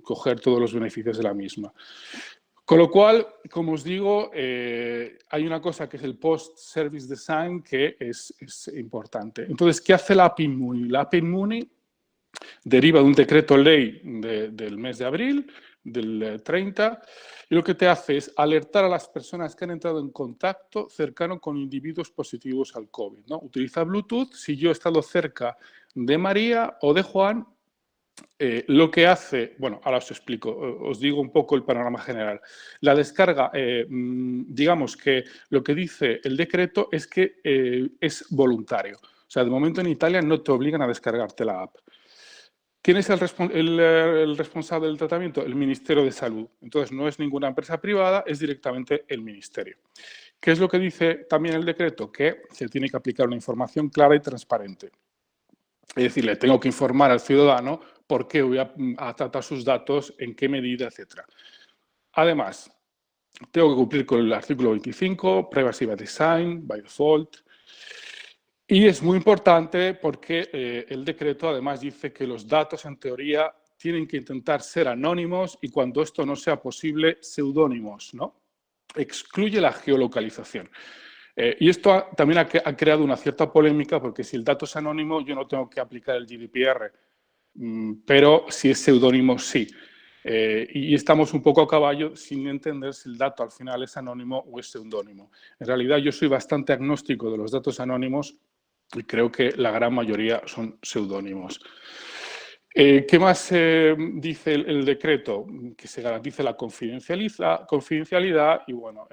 S3: coger todos los beneficios de la misma. Con lo cual, como os digo, hay una cosa que es el Post-Service Design que es importante. Entonces, ¿qué hace la API Inmuni? La API Inmuni deriva de un decreto ley del mes de abril, del 30, y lo que te hace es alertar a las personas que han entrado en contacto cercano con individuos positivos al COVID, ¿no? Utiliza Bluetooth. Si yo he estado cerca de María o de Juan, lo que hace, bueno, ahora os explico, os digo un poco el panorama general. La descarga, digamos que lo que dice el decreto es que es voluntario. O sea, de momento en Italia no te obligan a descargarte la app. ¿Quién es el responsable del tratamiento? El Ministerio de Salud. Entonces, no es ninguna empresa privada, es directamente el Ministerio. ¿Qué es lo que dice también el decreto? Que se tiene que aplicar una información clara y transparente. Es decir, le tengo que informar al ciudadano por qué voy a tratar sus datos, en qué medida, etc. Además, tengo que cumplir con el artículo 25, Privacy by Design, by Default. Y es muy importante porque el decreto además dice que los datos en teoría tienen que intentar ser anónimos y cuando esto no sea posible, seudónimos, ¿no? Excluye la geolocalización. Y esto también ha creado una cierta polémica porque si el dato es anónimo yo no tengo que aplicar el GDPR, pero si es seudónimo sí. Y estamos un poco a caballo sin entender si el dato al final es anónimo o es seudónimo. En realidad yo soy bastante agnóstico de los datos anónimos y creo que la gran mayoría son seudónimos. ¿Qué más dice el decreto? Que se garantice la confidencialidad y, bueno,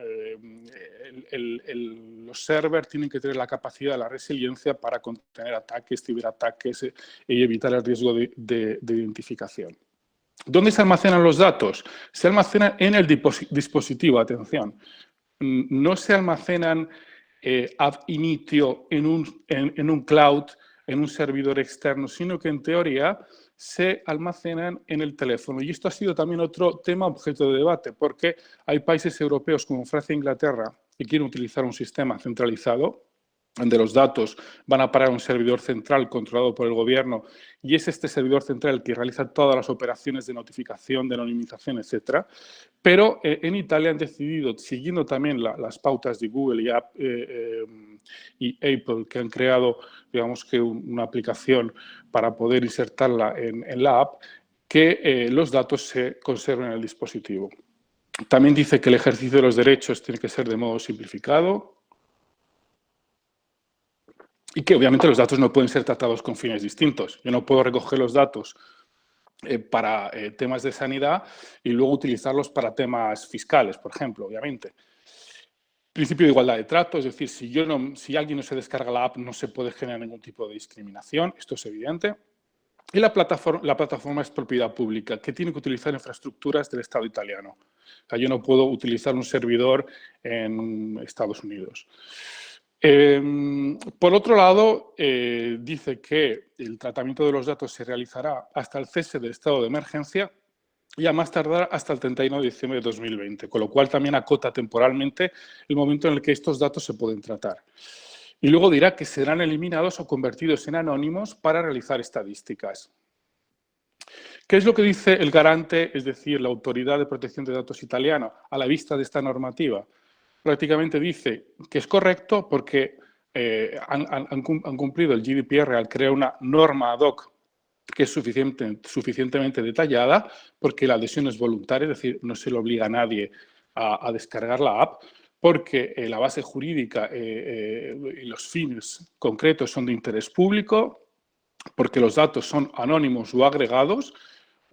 S3: los servers tienen que tener la capacidad, la resiliencia para contener ataques, ciberataques y evitar el riesgo de identificación. ¿Dónde se almacenan los datos? Se almacenan en el dispositivo, atención. No se almacenan ab initio en un cloud, en un servidor externo, sino que en teoría se almacenan en el teléfono. Y esto ha sido también otro tema objeto de debate, porque hay países europeos como Francia e Inglaterra que quieren utilizar un sistema centralizado, donde los datos van a parar a un servidor central controlado por el gobierno, y es este servidor central el que realiza todas las operaciones de notificación, de anonimización, etcétera. Pero en Italia han decidido, siguiendo también las pautas de Google y Apple, que han creado, digamos que una aplicación para poder insertarla en la app, que los datos se conserven en el dispositivo. También dice que el ejercicio de los derechos tiene que ser de modo simplificado y que obviamente los datos no pueden ser tratados con fines distintos. Yo no puedo recoger los datos para temas de sanidad y luego utilizarlos para temas fiscales, por ejemplo, obviamente. Principio de igualdad de trato, es decir, si alguien no se descarga la app no se puede generar ningún tipo de discriminación, esto es evidente. Y la plataforma es propiedad pública, que tiene que utilizar infraestructuras del Estado italiano. O sea, yo no puedo utilizar un servidor en Estados Unidos. Por otro lado, dice que el tratamiento de los datos se realizará hasta el cese del estado de emergencia y a más tardar hasta el 31 de diciembre de 2020, con lo cual también acota temporalmente el momento en el que estos datos se pueden tratar. Y luego dirá que serán eliminados o convertidos en anónimos para realizar estadísticas. ¿Qué es lo que dice el garante, es decir, la Autoridad de Protección de Datos italiana, a la vista de esta normativa? Prácticamente dice que es correcto porque han cumplido el GDPR al crear una norma ad hoc que es suficientemente detallada, porque la adhesión es voluntaria, es decir, no se le obliga a nadie a descargar la app, porque la base jurídica y los fines concretos son de interés público, porque los datos son anónimos o agregados,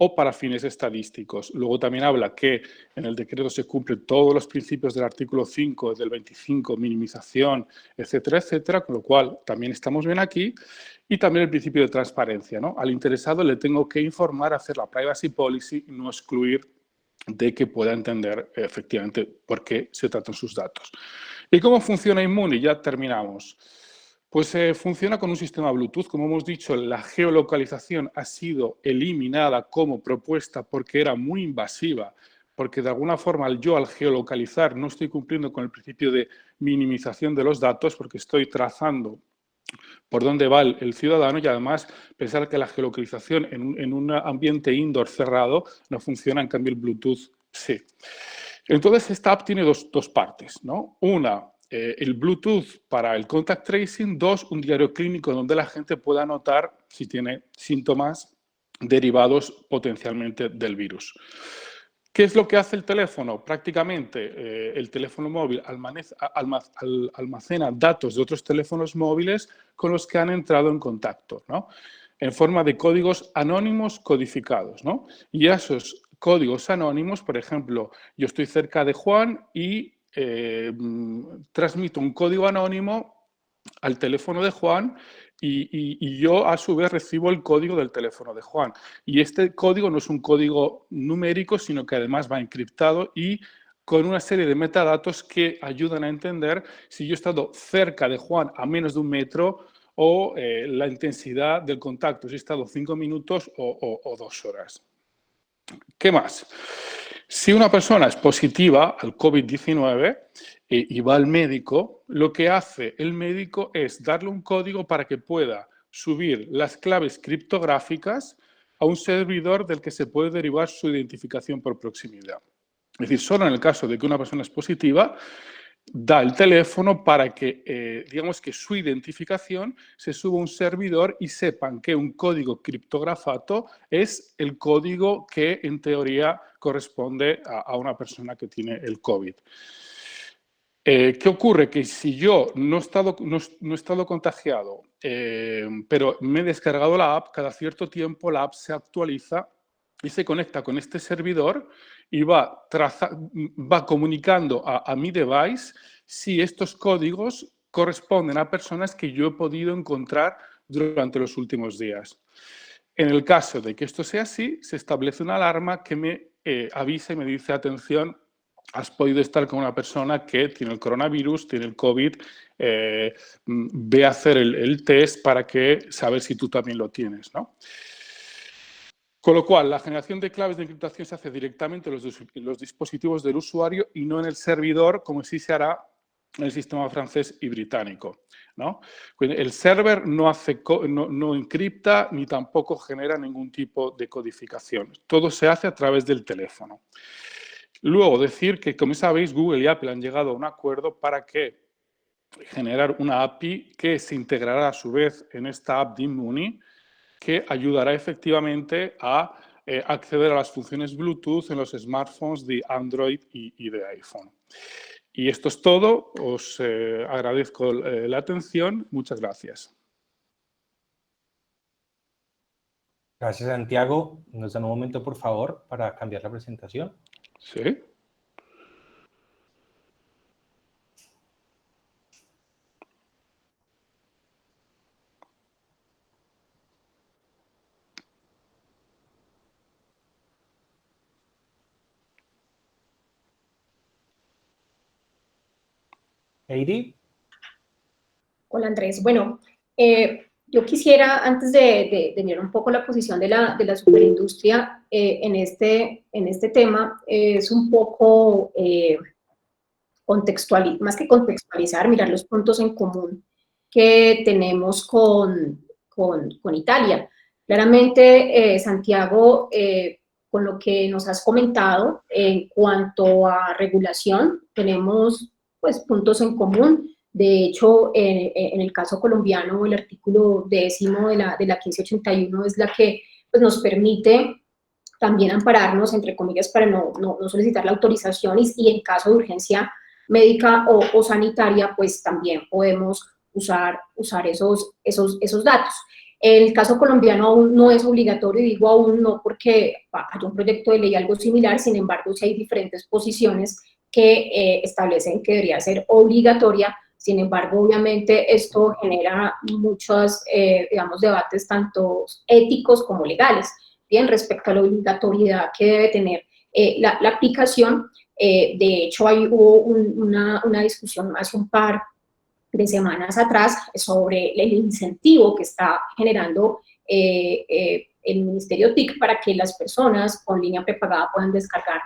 S3: o para fines estadísticos. Luego también habla que en el decreto se cumplen todos los principios del artículo 5, del 25, minimización, etcétera, etcétera, con lo cual también estamos bien aquí. Y también el principio de transparencia, ¿no? Al interesado le tengo que informar, hacer la privacy policy y no excluir de que pueda entender efectivamente por qué se tratan sus datos. ¿Y cómo funciona Immuni? Ya terminamos. Pues funciona con un sistema Bluetooth. Como hemos dicho, la geolocalización ha sido eliminada como propuesta porque era muy invasiva, porque de alguna forma yo al geolocalizar no estoy cumpliendo con el principio de minimización de los datos porque estoy trazando por dónde va el ciudadano y además pensar que la geolocalización en un ambiente indoor cerrado no funciona, en cambio el Bluetooth sí. Entonces esta app tiene dos partes, ¿no? Una, el Bluetooth para el contact tracing. Dos, un diario clínico donde la gente pueda anotar si tiene síntomas derivados potencialmente del virus. ¿Qué es lo que hace el teléfono? Prácticamente el teléfono móvil almacena datos de otros teléfonos móviles con los que han entrado en contacto, ¿no? En forma de códigos anónimos codificados, ¿no? Y esos códigos anónimos, por ejemplo, yo estoy cerca de Juan y transmito un código anónimo al teléfono de Juan y yo a su vez recibo el código del teléfono de Juan. Y este código no es un código numérico, sino que además va encriptado y con una serie de metadatos que ayudan a entender si yo he estado cerca de Juan a menos de 1 metro o la intensidad del contacto, si he estado 5 minutos o 2 horas. ¿Qué más? Si una persona es positiva al COVID-19 y va al médico, lo que hace el médico es darle un código para que pueda subir las claves criptográficas a un servidor del que se puede derivar su identificación por proximidad. Es decir, solo en el caso de que una persona es positiva, da el teléfono para que, digamos que su identificación se suba a un servidor y sepan que un código criptografado es el código que en teoría corresponde a una persona que tiene el COVID. ¿Qué ocurre? Que si yo no he estado contagiado, pero me he descargado la app, cada cierto tiempo la app se actualiza y se conecta con este servidor y va comunicando a mi device si estos códigos corresponden a personas que yo he podido encontrar durante los últimos días. En el caso de que esto sea así, se establece una alarma que me avisa y me dice, atención, has podido estar con una persona que tiene el coronavirus, tiene el COVID, ve a hacer el test para saber si tú también lo tienes, ¿no? Con lo cual, la generación de claves de encriptación se hace directamente en los dispositivos del usuario y no en el servidor, como sí se hará en el sistema francés y británico, ¿no? El server no encripta ni tampoco genera ningún tipo de codificación. Todo se hace a través del teléfono. Luego, decir que, como sabéis, Google y Apple han llegado a un acuerdo para generar una API que se integrará a su vez en esta app de Immuni, que ayudará efectivamente a acceder a las funciones Bluetooth en los smartphones de Android y de iPhone. Y esto es todo. Os agradezco la atención. Muchas gracias.
S2: Gracias, Santiago. Nos dan un momento, por favor, para cambiar la presentación.
S3: Sí.
S2: Heidi.
S1: Hola, Andrés. Bueno, yo quisiera, antes de mirar un poco la posición de la superindustria en este tema, es un poco más que contextualizar, mirar los puntos en común que tenemos con Italia. Claramente, Santiago, con lo que nos has comentado en cuanto a regulación, tenemos pues puntos en común. De hecho, en el caso colombiano, el artículo 10 de la 1581 es la que pues, nos permite también ampararnos, entre comillas, para no solicitar la autorización y en caso de urgencia médica o sanitaria, pues también podemos usar esos datos. El caso colombiano aún no es obligatorio, y digo aún no porque hay un proyecto de ley algo similar, sin embargo, sí hay diferentes posiciones que establecen que debería ser obligatoria. Sin embargo, obviamente esto genera muchos, digamos, debates tanto éticos como legales, bien, respecto a la obligatoriedad que debe tener la aplicación. De hecho, hubo una discusión hace un par de semanas atrás sobre el incentivo que está generando el Ministerio TIC para que las personas con línea prepagada puedan descargar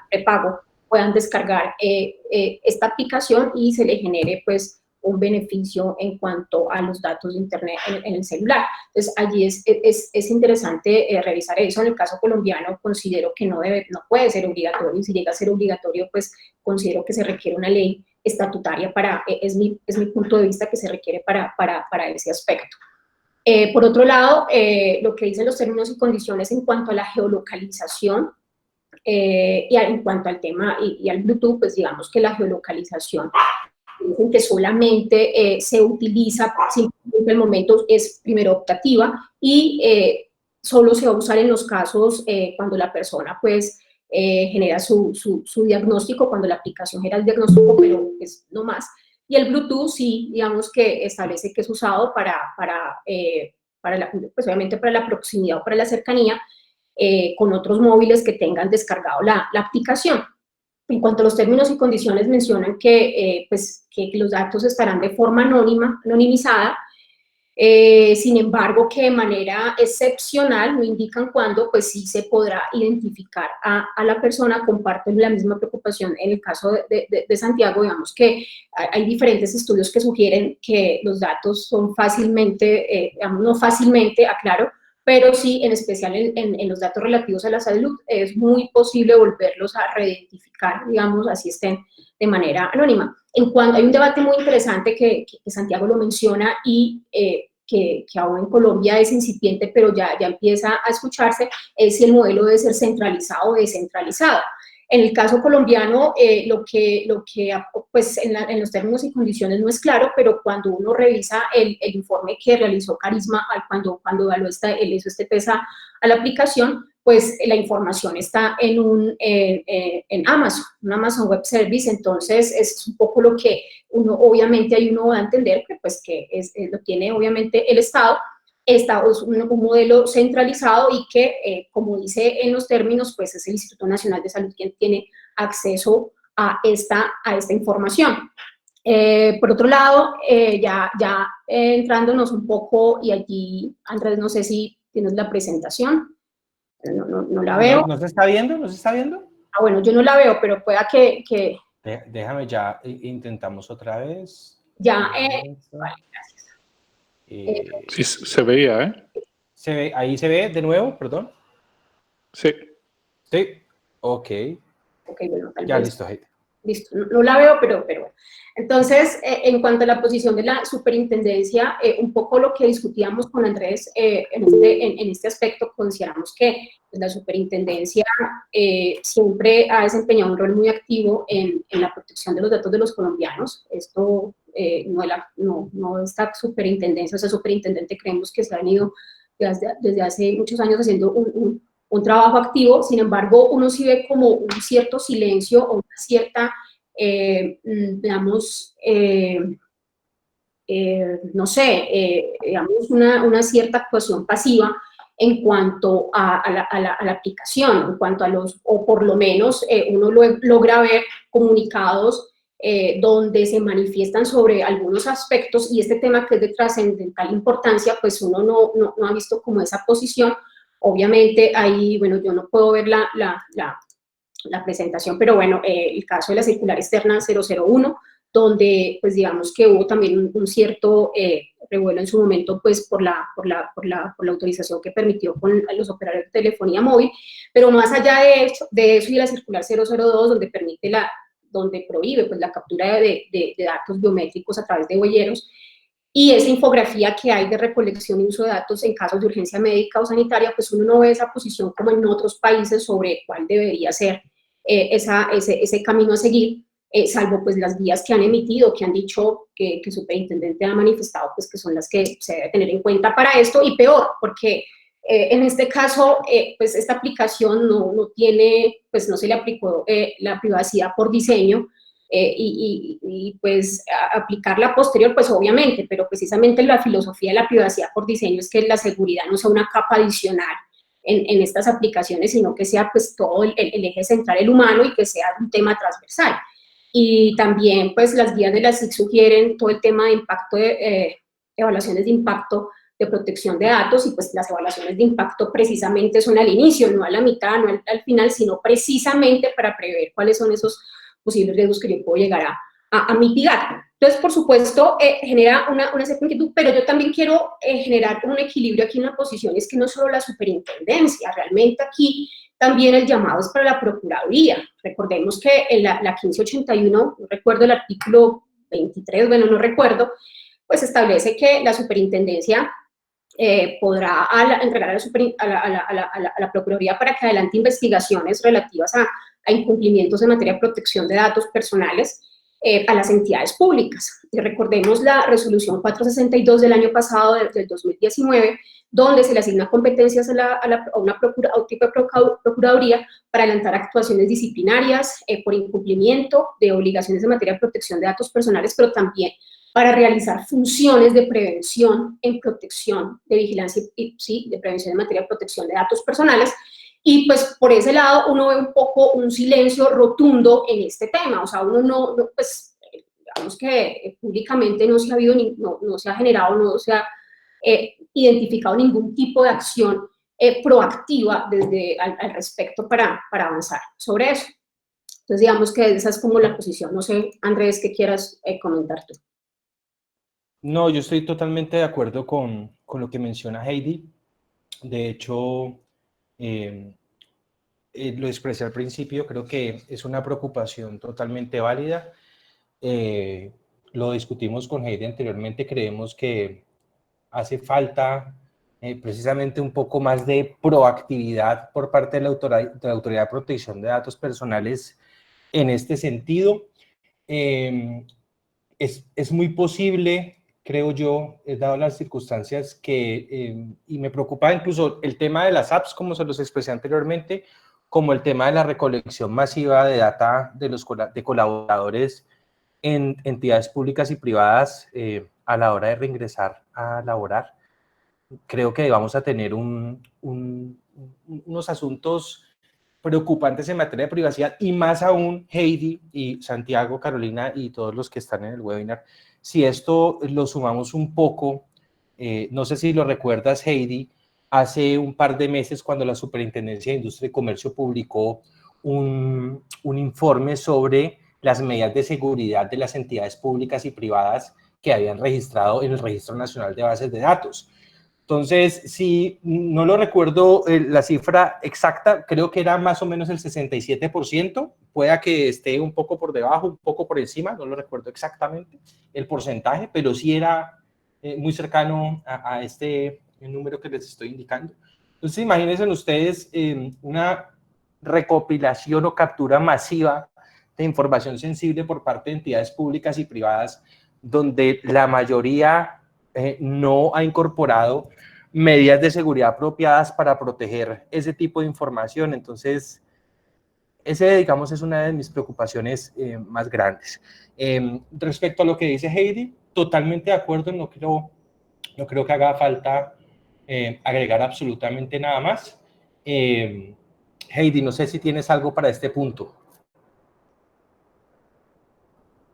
S1: esta aplicación y se le genere pues un beneficio en cuanto a los datos de internet en el celular. Entonces, allí es interesante revisar eso. En el caso colombiano, considero que no puede ser obligatorio, y si llega a ser obligatorio, pues considero que se requiere una ley estatutaria es mi punto de vista, que se requiere para ese aspecto. Por otro lado, lo que dicen los términos y condiciones en cuanto a la geolocalización, y en cuanto al tema y al Bluetooth, pues digamos que la geolocalización dicen que solamente se utiliza, simplemente el momento es primero optativa y solo se va a usar en los casos cuando la persona pues genera su diagnóstico, cuando la aplicación genera el diagnóstico, pero pues no más. Y el Bluetooth sí, digamos que establece que es usado pues obviamente para la proximidad o para la cercanía con otros móviles que tengan descargado la aplicación. En cuanto a los términos y condiciones, mencionan que los datos estarán de forma anonimizada, sin embargo, que de manera excepcional, no indican cuándo, pues sí se podrá identificar a la persona. Comparten la misma preocupación en el caso de Santiago. Digamos que hay diferentes estudios que sugieren que los datos son fácilmente, no fácilmente, aclaro, pero sí, en especial en los datos relativos a la salud, es muy posible volverlos a reidentificar, digamos, así estén de manera anónima. Hay un debate muy interesante que Santiago lo menciona y que aún en Colombia es incipiente, pero ya empieza a escucharse, es si el modelo debe ser centralizado o descentralizado. En el caso colombiano, lo que pues en los términos y condiciones no es claro, pero cuando uno revisa el informe que realizó Carisma cuando evaluó este PESA a la aplicación, pues la información está en Amazon, un Amazon Web Service. Entonces es un poco lo que obviamente ahí uno va a entender que pues que lo tiene obviamente el Estado. Esta es un modelo centralizado y que, como dice en los términos, pues es el Instituto Nacional de Salud quien tiene acceso a esta información. Por otro lado, ya entrándonos un poco, y allí, Andrés, no sé si tienes la presentación, no la veo.
S2: ¿No se está viendo? ¿No se está viendo?
S1: Ah, bueno, yo no la veo, pero pueda que...
S2: Déjame ya, intentamos otra vez.
S1: Ya, vale, gracias.
S3: Sí, se veía, ¿eh?
S2: Ahí se ve de nuevo, perdón.
S3: Sí.
S2: Sí, ok.
S1: Ok, bueno, tal
S2: ya
S1: vez.
S2: Listo, Heidi.
S1: Listo, no la veo, pero bueno. Entonces, en cuanto a la posición de la superintendencia, un poco lo que discutíamos con Andrés en este aspecto, consideramos que la superintendencia siempre ha desempeñado un rol muy activo en la protección de los datos de los colombianos. Esto no esta superintendencia, o sea, superintendente, creemos que se ha venido desde hace muchos años haciendo un trabajo activo. Sin embargo, uno sí ve como un cierto silencio o una cierta, digamos, no sé, digamos, una cierta actuación pasiva en cuanto a la aplicación, en cuanto a o por lo menos uno logra ver comunicados donde se manifiestan sobre algunos aspectos, y este tema que es de trascendental importancia, pues uno no ha visto como esa posición. Obviamente ahí, bueno, yo no puedo ver la presentación, pero bueno, el caso de la circular externa 001, donde pues digamos que hubo también un cierto revuelo en su momento pues por la autorización que permitió con los operadores de telefonía móvil, pero más allá de eso y la circular 002, donde prohíbe pues la captura de datos biométricos a través de huelleros, y esa infografía que hay de recolección y uso de datos en casos de urgencia médica o sanitaria, pues uno no ve esa posición como en otros países sobre cuál debería ser ese camino a seguir, salvo pues las guías que han emitido, que han dicho que el superintendente ha manifestado pues que son las que se debe tener en cuenta para esto, y peor, porque en este caso, pues esta aplicación no tiene, pues no se le aplicó la privacidad por diseño, y pues aplicarla posterior, pues obviamente, pero precisamente la filosofía de la privacidad por diseño es que la seguridad no sea una capa adicional en estas aplicaciones, sino que sea pues todo el eje central el humano y que sea un tema transversal. Y también pues las guías de la SIC sugieren todo el tema de impacto, evaluaciones de impacto de protección de datos, y pues las evaluaciones de impacto precisamente son al inicio, no a la mitad, no al final, sino precisamente para prever cuáles son esos posibles riesgos que yo puedo llegar a mitigar. Entonces, por supuesto, genera una cierta inquietud, pero yo también quiero generar un equilibrio aquí en la posición, es que no solo la superintendencia, realmente aquí también el llamado es para la Procuraduría. Recordemos que en la 1581, no recuerdo el artículo 23, bueno, no recuerdo, pues establece que la superintendencia podrá entregar a la Procuraduría para que adelante investigaciones relativas a incumplimientos en materia de protección de datos personales a las entidades públicas. Y recordemos la resolución 462 del año pasado, del 2019, donde se le asigna competencias a un tipo de procuraduría para adelantar actuaciones disciplinarias por incumplimiento de obligaciones en materia de protección de datos personales, pero también para realizar funciones de prevención en protección, de vigilancia y de prevención en materia de protección de datos personales. Y pues por ese lado uno ve un poco un silencio rotundo en este tema, o sea, uno pues digamos que públicamente no se ha generado, no se ha identificado ningún tipo de acción proactiva al respecto para avanzar sobre eso. Entonces digamos que esa es como la posición. No sé, Andrés, ¿qué quieras comentar tú?
S2: No, yo estoy totalmente de acuerdo con lo que menciona Heidi. De hecho, lo expresé al principio, creo que es una preocupación totalmente válida. Lo discutimos con Heidi anteriormente, creemos que hace falta precisamente un poco más de proactividad por parte de la Autoridad de Protección de Datos Personales en este sentido. Es muy posible, creo yo, dado las circunstancias y me preocupa incluso el tema de las apps, como se los expresé anteriormente, como el tema de la recolección masiva de data de colaboradores en entidades públicas y privadas a la hora de reingresar a laborar. Creo que vamos a tener unos asuntos preocupantes en materia de privacidad y más aún, Heidi y Santiago, Carolina y todos los que están en el webinar, si esto lo sumamos un poco, no sé si lo recuerdas, Heidi, hace un par de meses cuando la Superintendencia de Industria y Comercio publicó un informe sobre las medidas de seguridad de las entidades públicas y privadas que habían registrado en el Registro Nacional de Bases de Datos. Entonces, si no lo recuerdo la cifra exacta, creo que era más o menos el 67%, pueda que esté un poco por debajo, un poco por encima, no lo recuerdo exactamente el porcentaje, pero sí era muy cercano a este número que les estoy indicando. Entonces, imagínense ustedes una recopilación o captura masiva de información sensible por parte de entidades públicas y privadas, donde la mayoría no ha incorporado medidas de seguridad apropiadas para proteger ese tipo de información. Entonces, ese, digamos, es una de mis preocupaciones más grandes. Respecto a lo que dice Heidi, totalmente de acuerdo, no creo que haga falta agregar absolutamente nada más. Heidi, no sé si tienes algo para este punto.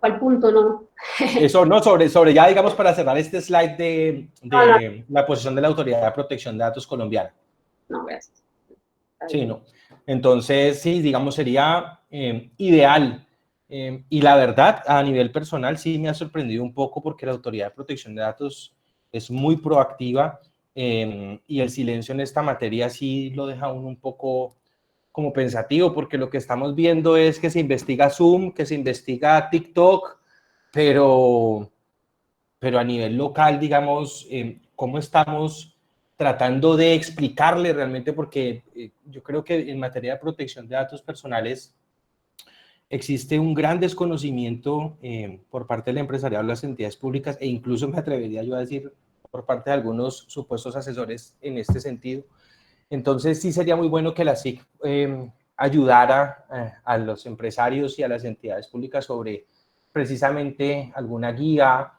S1: ¿Cuál punto no?
S2: Eso, no, sobre ya, digamos, para cerrar este slide de la posición de la Autoridad de Protección de Datos colombiana.
S1: No, gracias.
S2: Sí, no. Entonces, sí, digamos, sería ideal. Y la verdad, a nivel personal, sí me ha sorprendido un poco porque la Autoridad de Protección de Datos es muy proactiva y el silencio en esta materia sí lo deja uno un poco como pensativo, porque lo que estamos viendo es que se investiga Zoom, que se investiga TikTok, pero a nivel local, digamos, cómo estamos tratando de explicarle realmente, porque yo creo que en materia de protección de datos personales existe un gran desconocimiento por parte del empresariado, las entidades públicas, e incluso me atrevería yo a decir por parte de algunos supuestos asesores en este sentido. Entonces sí sería muy bueno que la SIC ayudara a los empresarios y a las entidades públicas sobre precisamente alguna guía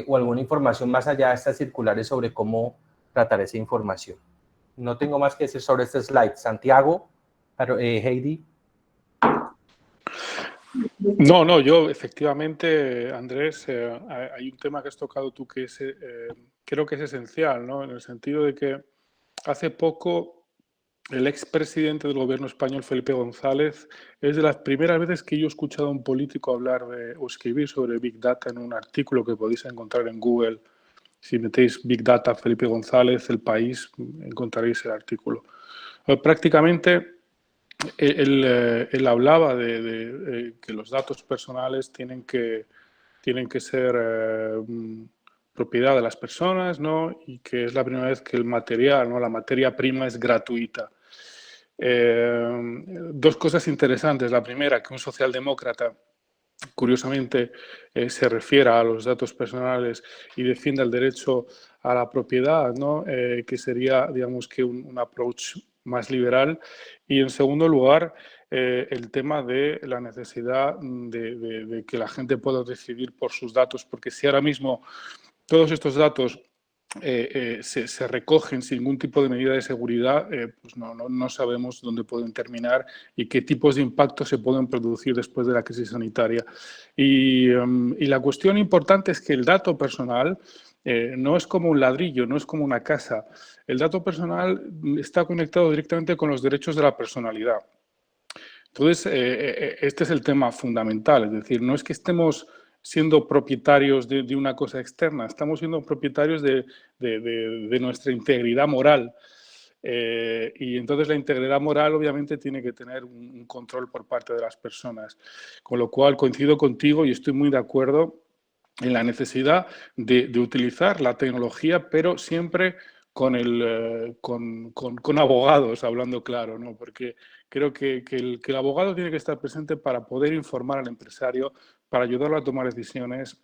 S2: o alguna información más allá de estas circulares sobre cómo tratar esa información. No tengo más que decir sobre este slide. Santiago, Heidi.
S3: No, yo efectivamente, Andrés, hay un tema que has tocado tú que es, creo que es esencial, ¿no? En el sentido de que hace poco el expresidente del gobierno español, Felipe González, es de las primeras veces que yo he escuchado a un político hablar o escribir sobre Big Data en un artículo que podéis encontrar en Google. Si metéis Big Data, Felipe González, El País, encontraréis el artículo. Prácticamente él hablaba de que los datos personales tienen que ser propiedad de las personas, ¿no? Y que es la primera vez que el material, ¿no? La materia prima es gratuita. Dos cosas interesantes. La primera, que un socialdemócrata, curiosamente, se refiera a los datos personales y defienda el derecho a la propiedad, ¿no? Que sería, digamos, que un approach más liberal. Y en segundo lugar, el tema de la necesidad de que la gente pueda decidir por sus datos, porque si ahora mismo todos estos datos se recogen sin ningún tipo de medida de seguridad, pues no sabemos dónde pueden terminar y qué tipos de impactos se pueden producir después de la crisis sanitaria. Y la cuestión importante es que el dato personal no es como un ladrillo, no es como una casa. El dato personal está conectado directamente con los derechos de la personalidad. Entonces, este es el tema fundamental, es decir, no es que estemos siendo propietarios de una cosa externa, estamos siendo propietarios de nuestra integridad moral. Y entonces la integridad moral obviamente tiene que tener un control por parte de las personas. Con lo cual coincido contigo y estoy muy de acuerdo en la necesidad de utilizar la tecnología, pero siempre con abogados, hablando claro, ¿no? Porque creo que el abogado tiene que estar presente para poder informar al empresario, para ayudarlo a tomar decisiones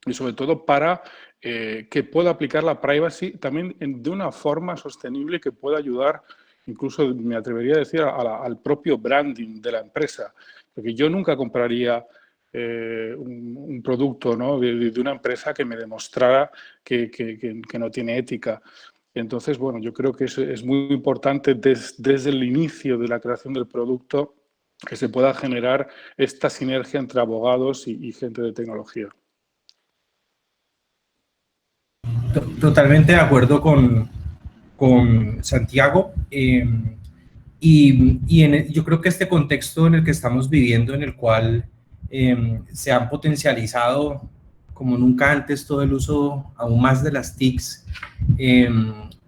S3: y sobre todo para que pueda aplicar la privacy también de una forma sostenible que pueda ayudar, incluso me atrevería a decir, al propio branding de la empresa. Porque yo nunca compraría un producto, ¿no?, de una empresa que me demostrara que no tiene ética. Entonces, bueno, yo creo que es muy importante desde el inicio de la creación del producto que se pueda generar esta sinergia entre abogados y gente de tecnología.
S2: Totalmente de acuerdo con Santiago. Yo creo que este contexto en el que estamos viviendo, en el cual se han potencializado como nunca antes todo el uso aún más de las TICs,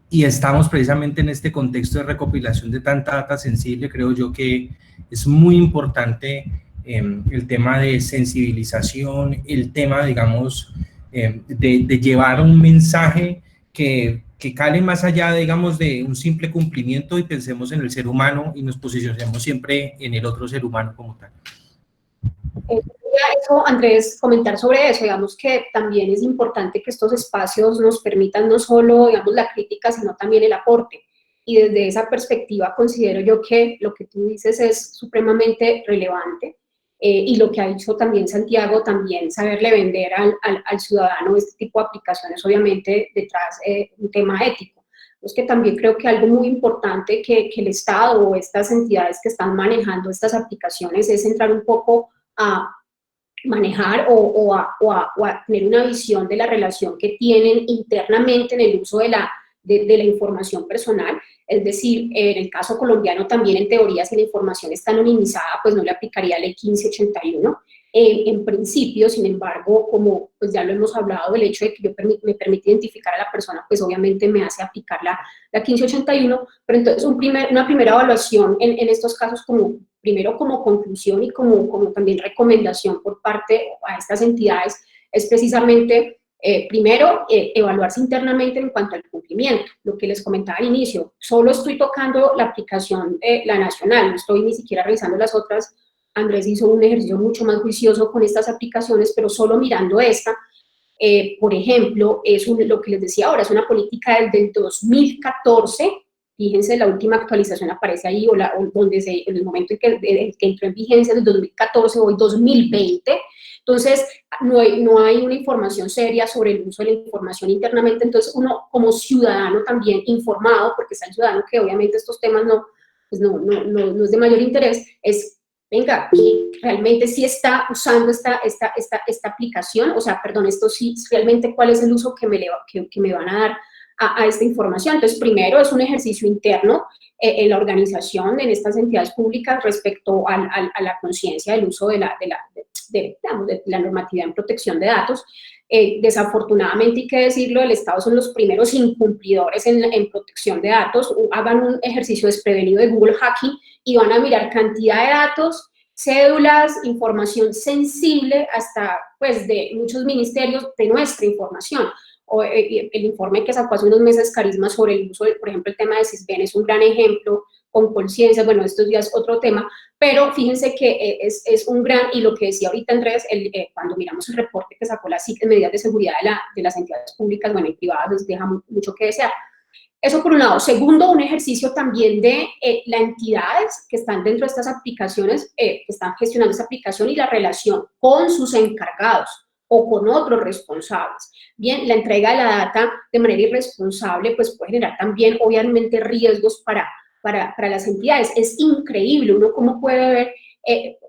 S2: y estamos precisamente en este contexto de recopilación de tanta data sensible, creo yo que es muy importante el tema de sensibilización, el tema, digamos, de llevar un mensaje que cale más allá, digamos, de un simple cumplimiento y pensemos en el ser humano y nos posicionemos siempre en el otro ser humano como tal.
S1: Eso, Andrés, comentar sobre eso, digamos que también es importante que estos espacios nos permitan no solo, digamos, la crítica, sino también el aporte. Y desde esa perspectiva considero yo que lo que tú dices es supremamente relevante. Y lo que ha dicho también Santiago, también saberle vender al ciudadano este tipo de aplicaciones, obviamente detrás un tema ético. Es que también creo que algo muy importante que el Estado o estas entidades que están manejando estas aplicaciones es entrar un poco a manejar o a tener una visión de la relación que tienen internamente en el uso de la información personal. Es decir, en el caso colombiano también, en teoría, si la información está anonimizada, pues no le aplicaría la ley 1581. En principio, sin embargo, como pues ya lo hemos hablado, el hecho de que me permite identificar a la persona, pues obviamente me hace aplicar la 1581, pero entonces una primera evaluación en estos casos, primero como conclusión y como también recomendación por parte a estas entidades, es precisamente primero, evaluarse internamente en cuanto al cumplimiento, lo que les comentaba al inicio. Solo estoy tocando la aplicación, la nacional, no estoy ni siquiera revisando las otras. Andrés hizo un ejercicio mucho más juicioso con estas aplicaciones, pero solo mirando esta, por ejemplo, lo que les decía ahora, es una política del 2014, fíjense, la última actualización aparece ahí, en el momento en que entró en vigencia, del 2014, hoy 2020, entonces no hay una información seria sobre el uso de la información internamente, entonces uno como ciudadano también informado, porque está el ciudadano que obviamente estos temas no es de mayor interés, es, venga, realmente sí está usando esta aplicación, o sea, perdón, esto sí, realmente cuál es el uso que me van a dar a esta información. Entonces, primero es un ejercicio interno en la organización, en estas entidades públicas respecto a la conciencia del uso de la normatividad en protección de datos. Desafortunadamente, hay que decirlo, el Estado son los primeros incumplidores en protección de datos. Hagan un ejercicio desprevenido de Google Hacking y van a mirar cantidad de datos, cédulas, información sensible, hasta pues de muchos ministerios de nuestra información. O el informe que sacó hace unos meses Carisma sobre el uso, por ejemplo, el tema de Sisbén es un gran ejemplo, con conciencia, bueno, estos días otro tema, pero fíjense que es un gran, y lo que decía ahorita Andrés, cuando miramos el reporte que sacó la SIC en medidas de seguridad de las entidades públicas, bueno, y privadas, les deja mucho que desear. Eso por un lado. Segundo, un ejercicio también de las entidades que están dentro de estas aplicaciones, que están gestionando esta aplicación y la relación con sus encargados o con otros responsables. Bien, la entrega de la data de manera irresponsable pues puede generar también obviamente riesgos para las entidades. Es increíble uno cómo puede ver,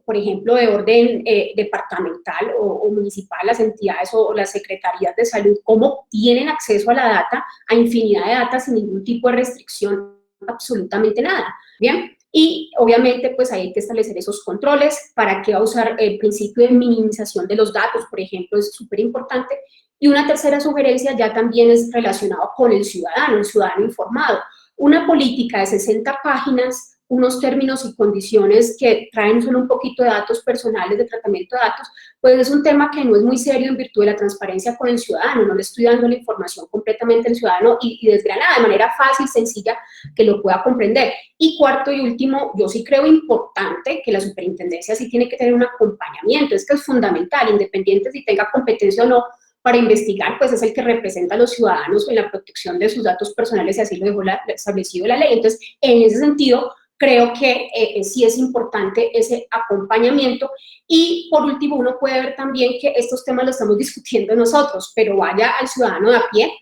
S1: por ejemplo, de orden departamental o municipal, las entidades o las secretarías de salud, cómo tienen acceso a la data, a infinidad de data sin ningún tipo de restricción, absolutamente nada. Bien, y obviamente pues hay que establecer esos controles. ¿Para qué va a usar el principio de minimización de los datos? Por ejemplo, es súper importante. Y una tercera sugerencia ya también es relacionado con el ciudadano informado. Una política de 60 páginas unos términos y condiciones que traen solo un poquito de datos personales, de tratamiento de datos, pues es un tema que no es muy serio en virtud de la transparencia con el ciudadano, no le estoy dando la información completamente al ciudadano y desgranada de manera fácil, sencilla, que lo pueda comprender. Y cuarto y último, yo sí creo importante que la superintendencia sí tiene que tener un acompañamiento, es que es fundamental, independiente si tenga competencia o no, para investigar, pues es el que representa a los ciudadanos en la protección de sus datos personales y así lo dejó establecido la ley. Entonces, en ese sentido, creo que sí es importante ese acompañamiento. Y por último, uno puede ver también que estos temas los estamos discutiendo nosotros, pero vaya al ciudadano de a pie.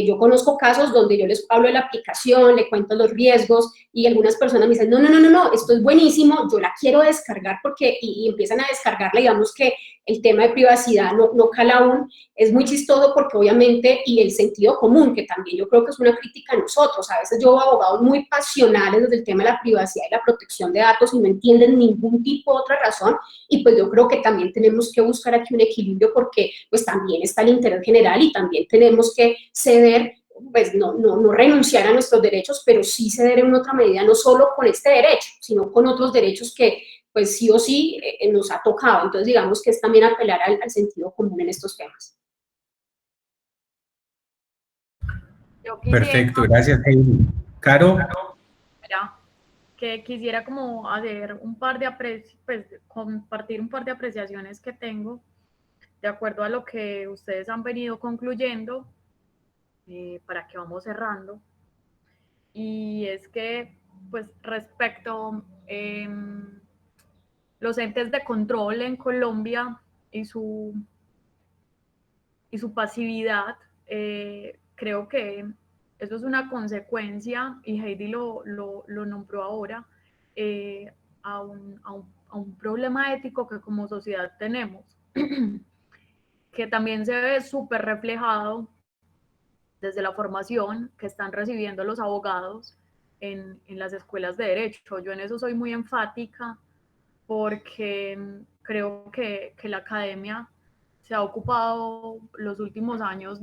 S1: Yo conozco casos donde yo les hablo de la aplicación, le cuento los riesgos y algunas personas me dicen, no, esto es buenísimo, yo la quiero descargar porque, y empiezan a descargarla, digamos que el tema de privacidad no cala aún, es muy chistoso porque obviamente, y el sentido común, que también yo creo que es una crítica a nosotros, a veces yo veo abogados muy pasionales desde el tema de la privacidad y la protección de datos y no entienden ningún tipo de otra razón, y pues yo creo que también tenemos que buscar aquí un equilibrio porque pues también está el interés general y también tenemos que ceder, pues no renunciar a nuestros derechos, pero sí ceder en otra medida, no solo con este derecho, sino con otros derechos que pues sí o sí nos ha tocado. Entonces digamos que es también apelar al sentido común en estos temas.
S4: Perfecto, gracias, Heidi. Caro.
S5: Que quisiera como hacer un par de pues compartir un par de apreciaciones que tengo de acuerdo a lo que ustedes han venido concluyendo, para que vamos cerrando. Y es que, pues respecto los entes de control en Colombia y su pasividad, creo que eso es una consecuencia, y Heidi lo nombró ahora, a un problema ético que como sociedad tenemos, que también se ve súper reflejado desde la formación que están recibiendo los abogados en las escuelas de derecho. Yo en eso soy muy enfática porque creo que la academia se ha ocupado los últimos años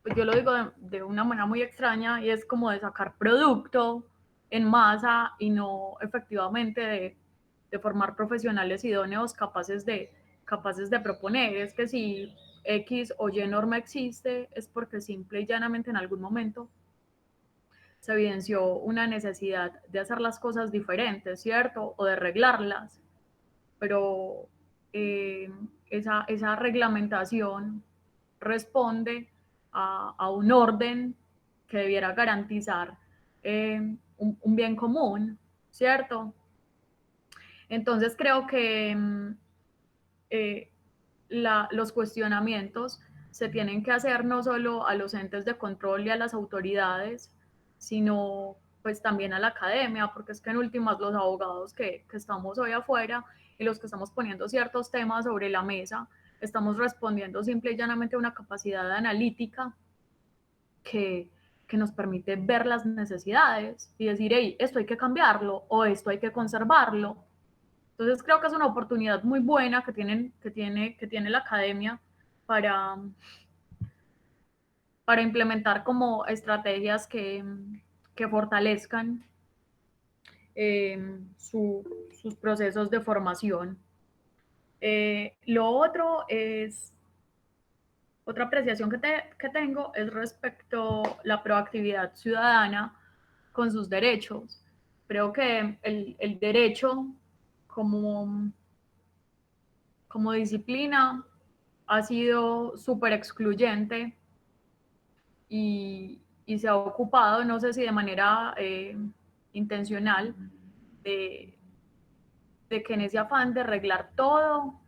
S5: pues yo lo digo de una manera muy extraña, y es como de sacar producto en masa y no efectivamente de formar profesionales idóneos capaces de proponer. Es que si X o Y norma existe es porque simple y llanamente en algún momento se evidenció una necesidad de hacer las cosas diferentes, ¿cierto? O de arreglarlas, pero esa reglamentación responde a un orden que debiera garantizar un bien común, ¿cierto? Entonces creo que los cuestionamientos se tienen que hacer no solo a los entes de control y a las autoridades, sino pues también a la academia, porque es que en últimas los abogados que estamos hoy afuera y los que estamos poniendo ciertos temas sobre la mesa, estamos respondiendo simple y llanamente a una capacidad analítica que nos permite ver las necesidades y decir, hey, esto hay que cambiarlo o esto hay que conservarlo. Entonces creo que es una oportunidad muy buena que tiene la academia para implementar como estrategias que fortalezcan sus procesos de formación. Lo otro es, otra apreciación que tengo es respecto a la proactividad ciudadana con sus derechos. Creo que el derecho como disciplina ha sido súper excluyente y se ha ocupado, no sé si de manera intencional, de que en ese afán de arreglar todo,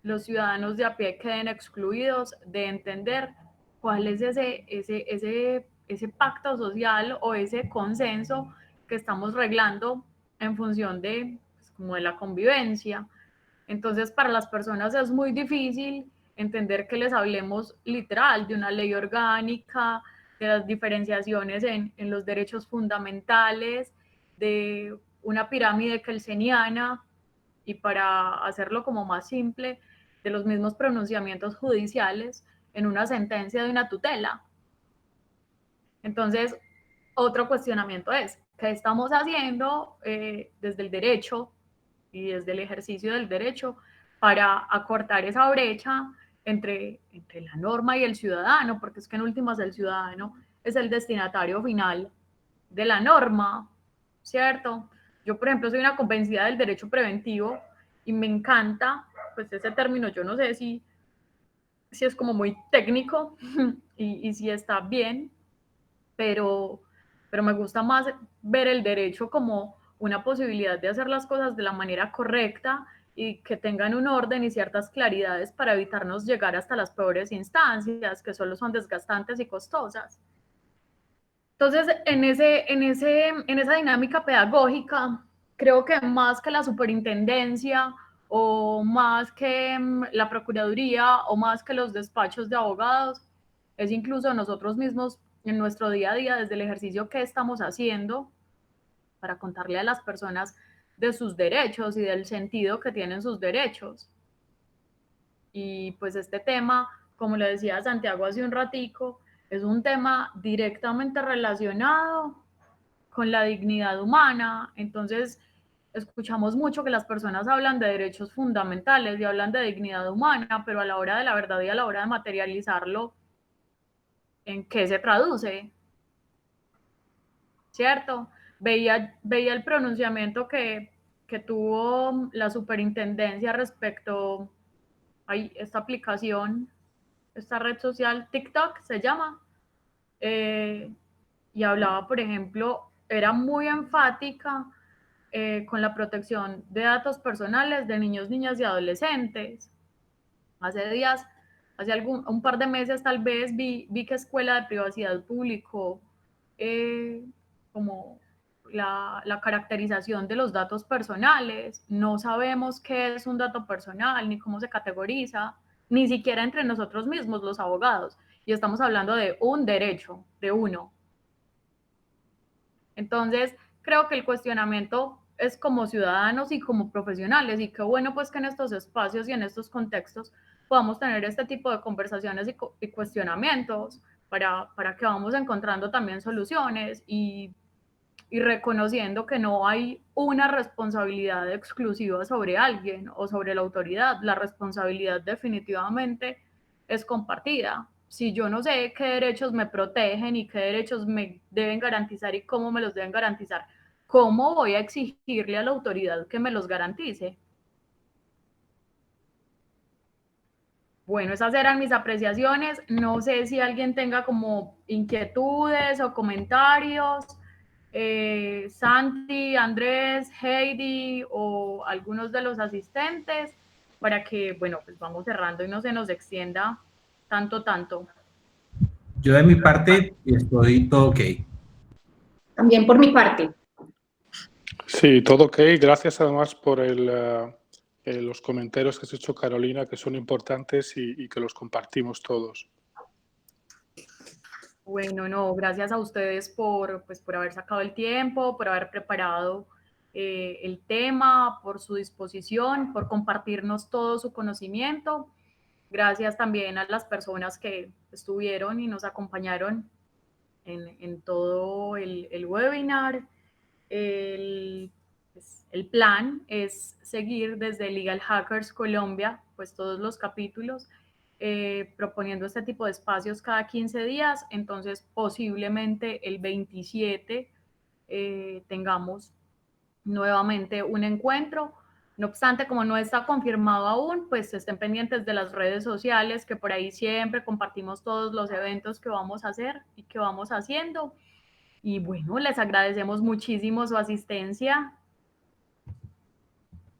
S5: los ciudadanos de a pie queden excluidos de entender cuál es ese pacto social o ese consenso que estamos reglando en función de, pues, como de la convivencia. Entonces, para las personas es muy difícil entender que les hablemos literal de una ley orgánica, de las diferenciaciones en los derechos fundamentales, de una pirámide kelseniana, y para hacerlo como más simple, de los mismos pronunciamientos judiciales en una sentencia de una tutela. Entonces, otro cuestionamiento es, ¿qué estamos haciendo desde el derecho y desde el ejercicio del derecho para acortar esa brecha entre la norma y el ciudadano? Porque es que en últimas el ciudadano es el destinatario final de la norma, ¿cierto? Yo, por ejemplo, soy una convencida del derecho preventivo y me encanta, pues ese término, yo no sé si es como muy técnico y si está bien, pero me gusta más ver el derecho como una posibilidad de hacer las cosas de la manera correcta y que tengan un orden y ciertas claridades para evitarnos llegar hasta las peores instancias, que solo son desgastantes y costosas. Entonces, en esa dinámica pedagógica, creo que más que la superintendencia o más que la procuraduría o más que los despachos de abogados, es incluso nosotros mismos en nuestro día a día, desde el ejercicio que estamos haciendo para contarle a las personas de sus derechos y del sentido que tienen sus derechos. Y pues este tema, como le decía Santiago hace un ratico, es un tema directamente relacionado con la dignidad humana. Entonces, escuchamos mucho que las personas hablan de derechos fundamentales y hablan de dignidad humana, pero a la hora de la verdad y a la hora de materializarlo, ¿en qué se traduce? ¿Cierto? Veía el pronunciamiento que tuvo la superintendencia respecto a esta aplicación, esta red social, TikTok se llama, y hablaba, por ejemplo, era muy enfática con la protección de datos personales de niños, niñas y adolescentes. Hace días, un par de meses tal vez, vi que Escuela de Privacidad publicó como la caracterización de los datos personales. No sabemos qué es un dato personal, ni cómo se categoriza, ni siquiera entre nosotros mismos, los abogados. Y estamos hablando de un derecho, de uno. Entonces, creo que el cuestionamiento es como ciudadanos y como profesionales, y qué bueno pues que en estos espacios y en estos contextos podamos tener este tipo de conversaciones y cuestionamientos para que vamos encontrando también soluciones y reconociendo que no hay una responsabilidad exclusiva sobre alguien o sobre la autoridad. La responsabilidad definitivamente es compartida. Si yo no sé qué derechos me protegen y qué derechos me deben garantizar y cómo me los deben garantizar, ¿cómo voy a exigirle a la autoridad que me los garantice? Bueno, esas eran mis apreciaciones. No sé si alguien tenga como inquietudes o comentarios. Santi, Andrés, Heidi o algunos de los asistentes, para que, bueno, pues vamos cerrando y no se nos extienda tanto.
S4: Yo de mi parte estoy todo ok.
S1: También por mi parte.
S3: Sí, todo ok. Gracias además por los comentarios que has hecho, Carolina, que son importantes y que los compartimos todos.
S5: Bueno, no, gracias a ustedes por haber sacado el tiempo, por haber preparado el tema, por su disposición, por compartirnos todo su conocimiento. Gracias también a las personas que estuvieron y nos acompañaron en todo el webinar. El plan es seguir desde Legal Hackers Colombia, pues todos los capítulos, proponiendo este tipo de espacios cada 15 días. Entonces, posiblemente el 27 tengamos nuevamente un encuentro. No obstante, como no está confirmado aún, pues estén pendientes de las redes sociales, que por ahí siempre compartimos todos los eventos que vamos a hacer y que vamos haciendo. Y bueno, les agradecemos muchísimo su asistencia.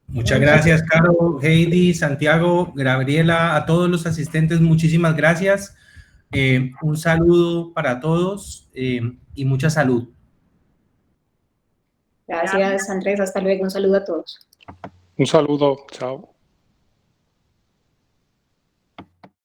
S4: Muchas gracias, Caro, Heidi, Santiago, Gabriela, a todos los asistentes, muchísimas gracias. Un saludo para todos y mucha salud.
S1: Gracias, Andrés. Hasta luego. Un saludo a todos.
S3: Un saludo. Chao.